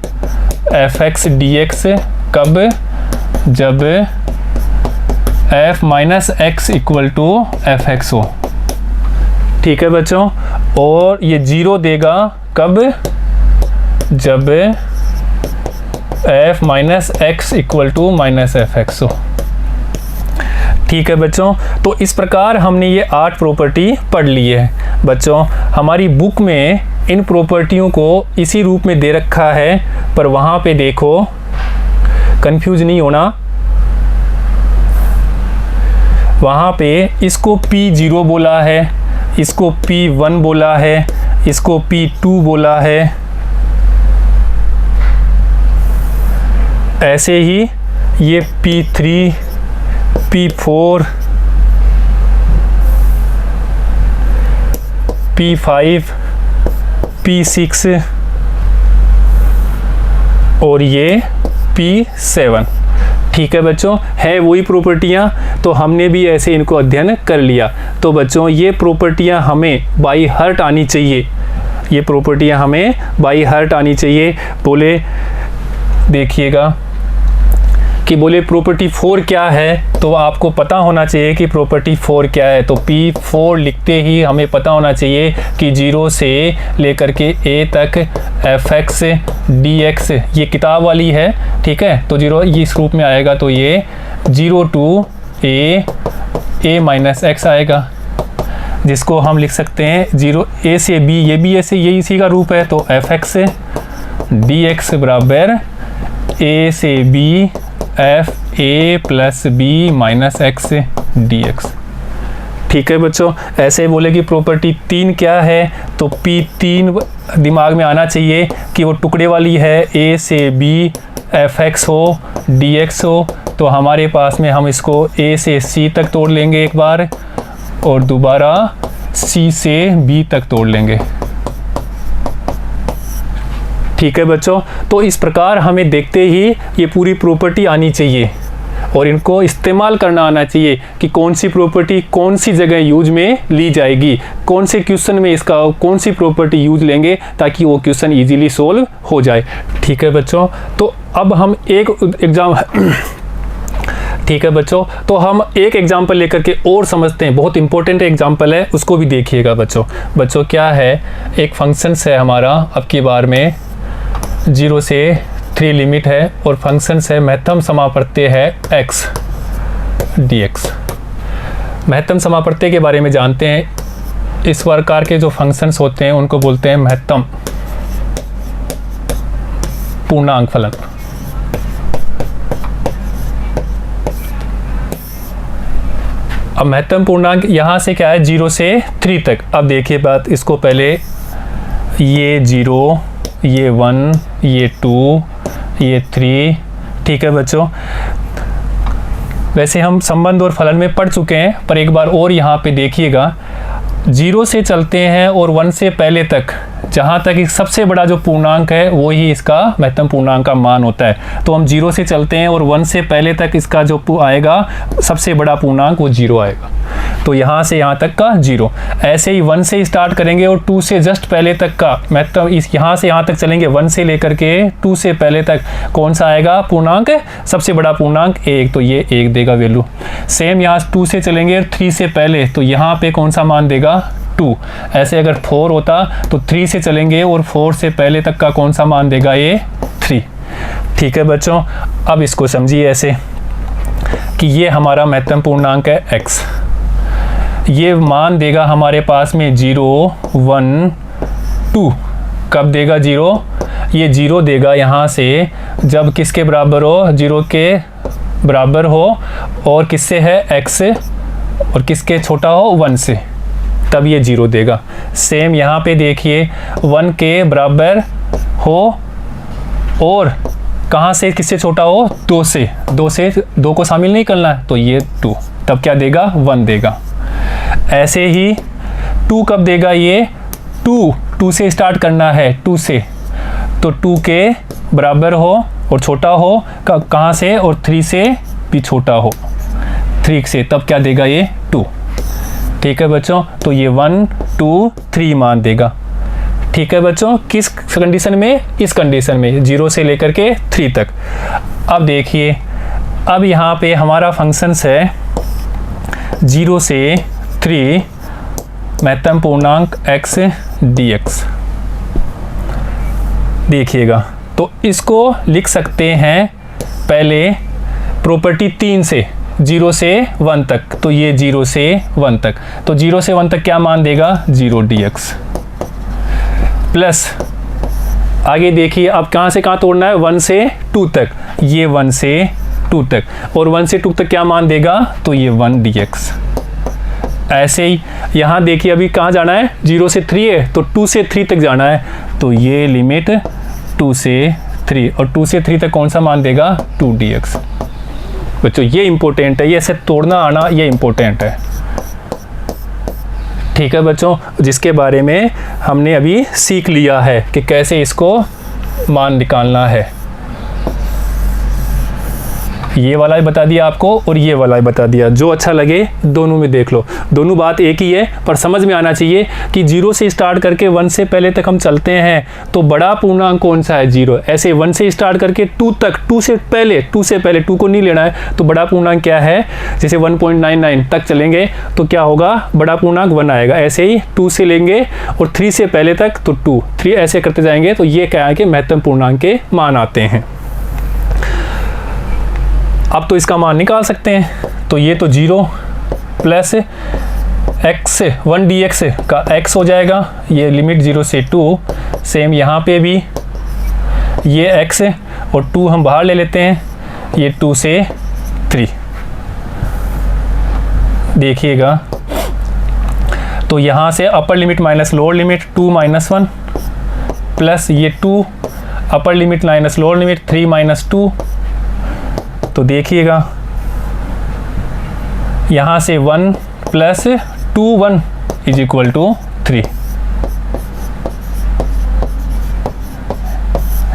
fx dx, कब, जब f minus x equal to fx हो। ठीक है बच्चों, और ये 0 देगा कब, जब f minus x equal to minus fx हो। ठीक है बच्चों, तो इस प्रकार हमने ये 8 प्रॉपर्टी पढ़ ली है। बच्चों हमारी बुक में इन प्रॉपर्टियों को इसी रूप में दे रखा है, पर वहाँ पे देखो कंफ्यूज नहीं होना, वहाँ पे इसको P0 बोला है, इसको P1 बोला है, इसको P2 बोला है, ऐसे ही ये P3 P4 P5 P6 और ये P7। ठीक है बच्चों, है वही प्रॉपर्टियाँ, तो हमने भी ऐसे इनको अध्ययन कर लिया। तो बच्चों ये प्रॉपर्टियाँ हमें बाई हार्ट आनी चाहिए, ये प्रॉपर्टियाँ हमें बाई हार्ट आनी चाहिए। बोले देखिएगा कि बोले प्रॉपर्टी 4 क्या है, तो आपको पता होना चाहिए कि प्रॉपर्टी 4 क्या है। तो P4 लिखते ही हमें पता होना चाहिए कि 0 से लेकर के a तक fx dx, ये किताब वाली है। ठीक है, तो 0 ये इस रूप में आएगा, तो ये 0 to a माइनस x आएगा। जिसको हम लिख सकते हैं 0 a से b, ये भी ऐसे यही इसी का रूप है, तो fx dx बराबर a से b f a plus b minus x dx। ठीक है बच्चों, ऐसे बोले कि प्रॉपर्टी 3 क्या है, तो P3 दिमाग में आना चाहिए कि वो टुकड़े वाली है, a से b fx हो dx हो, तो हमारे पास में हम इसको a से c तक तोड़ लेंगे एक बार और दोबारा c से b तक तोड़ लेंगे। ठीक है बच्चों, तो इस प्रकार हमें देखते ही ये पूरी प्रॉपर्टी आनी चाहिए और इनको इस्तेमाल करना आना चाहिए कि कौन सी प्रॉपर्टी कौन सी जगह यूज में ली जाएगी, कौन से क्वेश्चन में इसका कौन सी प्रॉपर्टी यूज लेंगे ताकि वो क्वेश्चन इजीली सोल्व हो जाए। ठीक है बच्चों, तो अब हम एक एग्जाम ठीक है बच्चों, तो हम एक एग्जाम्पल लेकर के और समझते हैं, बहुत इंपॉर्टेंट एग्जाम्पल है, उसको भी देखिएगा बच्चों। बच्चों क्या है, एक फंक्शंस है हमारा, अब की बार में 0 से 3 लिमिट है और फंक्शंस है महत्तम समापत्य है x dx। महत्तम समापत्य के बारे में जानते हैं, इस प्रकार के जो फंक्शंस होते हैं उनको बोलते हैं महत्तम पूर्णांक फलन। अब महत्तम पूर्णांक यहाँ से क्या है 0 से 3 तक। अब देखिए बात, इसको पहले ये 0, ये 1, ये 2, ये 3। ठीक है बच्चों, वैसे हम संबंध और फलन में पढ़ चुके हैं, पर एक बार और यहाँ पे देखिएगा, 0 से चलते हैं और 1 से पहले तक, जहाँ तक सबसे बड़ा जो पूर्णांक है वो ही इसका महत्तम पूर्णांक का मान होता है। तो हम 0 से चलते हैं और 1 से पहले तक इसका जो आएगा सबसे बड़ा पूर्णांक वो 0 आएगा, तो यहाँ से यहाँ तक का 0। ऐसे ही 1 से स्टार्ट करेंगे और 2 से जस्ट पहले तक का महत्तम, इस यहाँ से यहाँ तक चलेंगे, 1 से लेकर के 2 से पहले तक कौन सा आएगा पूर्णांक, सबसे बड़ा पूर्णांक 1, तो ये 1 देगा वैल्यू। सेम यहाँ 2 से चलेंगे 3 से पहले, तो यहाँ पे कौन सा मान देगा 2। ऐसे अगर 4 होता तो 3 से चलेंगे और 4 से पहले तक का कौन सा मान देगा ये 3। ठीक है बच्चों, अब इसको समझिए ऐसे कि ये हमारा महत्तम पूर्णांक है x, ये मान देगा हमारे पास में 0, 1, 2। कब देगा 0? ये 0 देगा यहाँ से जब किसके बराबर हो, 0 के बराबर हो और किससे है x, और किसके छोटा हो 1 से, तब ये 0 देगा। सेम यहाँ पे देखिए 1 के बराबर हो और कहाँ से किससे छोटा हो, 2 से, 2 को शामिल नहीं करना है, तो ये 2, तब क्या देगा 1 देगा। ऐसे ही 2 कब देगा, ये 2 से स्टार्ट करना है, 2 से, तो 2 के बराबर हो और छोटा हो कहाँ से, और 3 से भी छोटा हो, 3 से, तब क्या देगा ये 2। ठीक है बच्चों, तो ये 1, 2, 3 मान देगा। ठीक है बच्चों, किस कंडीशन में, इस कंडीशन में 0 से लेकर के 3 तक। अब देखिए, अब यहाँ पे हमारा फंक्शंस है 0 से 3 महत्तम पूर्णांक x dx। देखिएगा, तो इसको लिख सकते हैं पहले प्रॉपर्टी 3 से, 0 से 1 तक, तो ये 0 से 1 तक, तो 0 से 1 तक क्या मान देगा 0 dx प्लस, आगे देखिए अब कहाँ से कहाँ तोड़ना है, 1 से 2 तक, ये 1 से 2 तक, और 1 से 2 तक क्या मान देगा, तो ये 1 dx। ऐसे ही यहाँ देखिए अभी कहाँ जाना है, 0 से 3 है तो 2 से 3 तक जाना है, तो ये लिमिट 2 से 3, और 2 से 3 तक कौन सा मान देगा 2 dx। बच्चों ये इंपॉर्टेंट है, ये ऐसे तोड़ना आना ये इंपॉर्टेंट है। ठीक है बच्चों, जिसके बारे में हमने अभी सीख लिया है कि कैसे इसको मान निकालना है। ये वाला ही बता दिया आपको और ये वाला ही बता दिया, जो अच्छा लगे दोनों में देख लो, दोनों बात एक ही है, पर समझ में आना चाहिए कि 0 से स्टार्ट करके 1 से पहले तक हम चलते हैं तो बड़ा पूर्णांक कौन सा है 0। ऐसे 1 से स्टार्ट करके 2 तक, 2 से पहले 2 को नहीं लेना है, तो बड़ा पूर्णांक क्या है, जैसे 1.99 तक चलेंगे तो क्या होगा, बड़ा पूर्णांक 1 आएगा। ऐसे ही 2 से लेंगे और 3 से पहले तक तो 2, 3 ऐसे करते जाएंगे, तो ये क्या है कि महत्तम पूर्णांक के मान आते हैं। अब तो इसका मान निकाल सकते हैं, तो ये तो 0 प्लस x 1 dx का x हो जाएगा, ये लिमिट 0 से 2। सेम यहाँ पे भी ये x और 2 हम बाहर ले लेते हैं, ये 2 से 3। देखिएगा तो यहाँ से अपर limit minus lower limit 2 - 1 plus ये 2 अपर लिमिट माइनस लोअर लिमिट 3 - 2। तो देखिएगा यहाँ से 1 प्लस 2 1 इज इक्वल टू 3,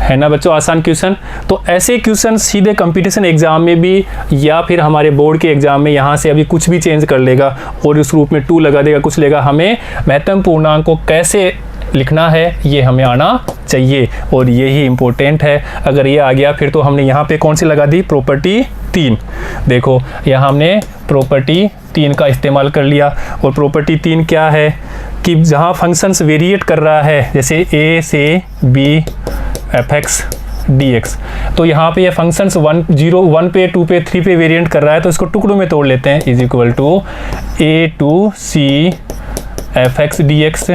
है ना बच्चों आसान क्वेश्चन। तो ऐसे क्वेश्चन सीधे कंपटीशन एग्जाम में भी या फिर हमारे बोर्ड के एग्जाम में यहाँ से अभी कुछ भी चेंज कर लेगा और उस रूप में 2 लगा देगा, कुछ लेगा। हमें महत्तम पूर्णांक को कैसे लिखना है ये हमें आना चाहिए और यही इम्पोर्टेंट है। अगर ये आ गया फिर तो हमने यहाँ पे कौन सी लगा दी, प्रॉपर्टी 3। देखो यहाँ हमने प्रॉपर्टी 3 का इस्तेमाल कर लिया। और प्रॉपर्टी 3 क्या है कि जहाँ फंक्शंस वेरिएट कर रहा है, जैसे a से b fx dx, तो यहाँ पे ये फंक्शंस 1 0 1 पे 2 पे 3 पे वेरिएंट कर रहा है, तो इसको टुकड़ों में तोड़ लेते हैं। Is equal to a to c fx dx,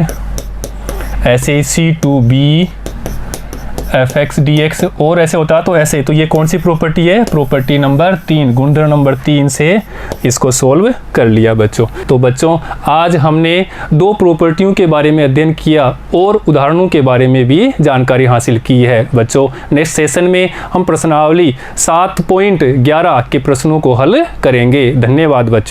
ऐसे ही c to b fx dx, और ऐसे होता तो ऐसे। तो ये कौन सी प्रॉपर्टी है, प्रॉपर्टी नंबर 3, गुणधर्म नंबर 3 से इसको सोल्व कर लिया बच्चों। तो बच्चों आज हमने 2 प्रॉपर्टियों के बारे में अध्ययन किया और उदाहरणों के बारे में भी जानकारी हासिल की है बच्चों। नेक्स्ट सेशन में हम प्रश्नावली 7.11 के प्रश्नों को हल करेंगे। धन्यवाद बच्चों।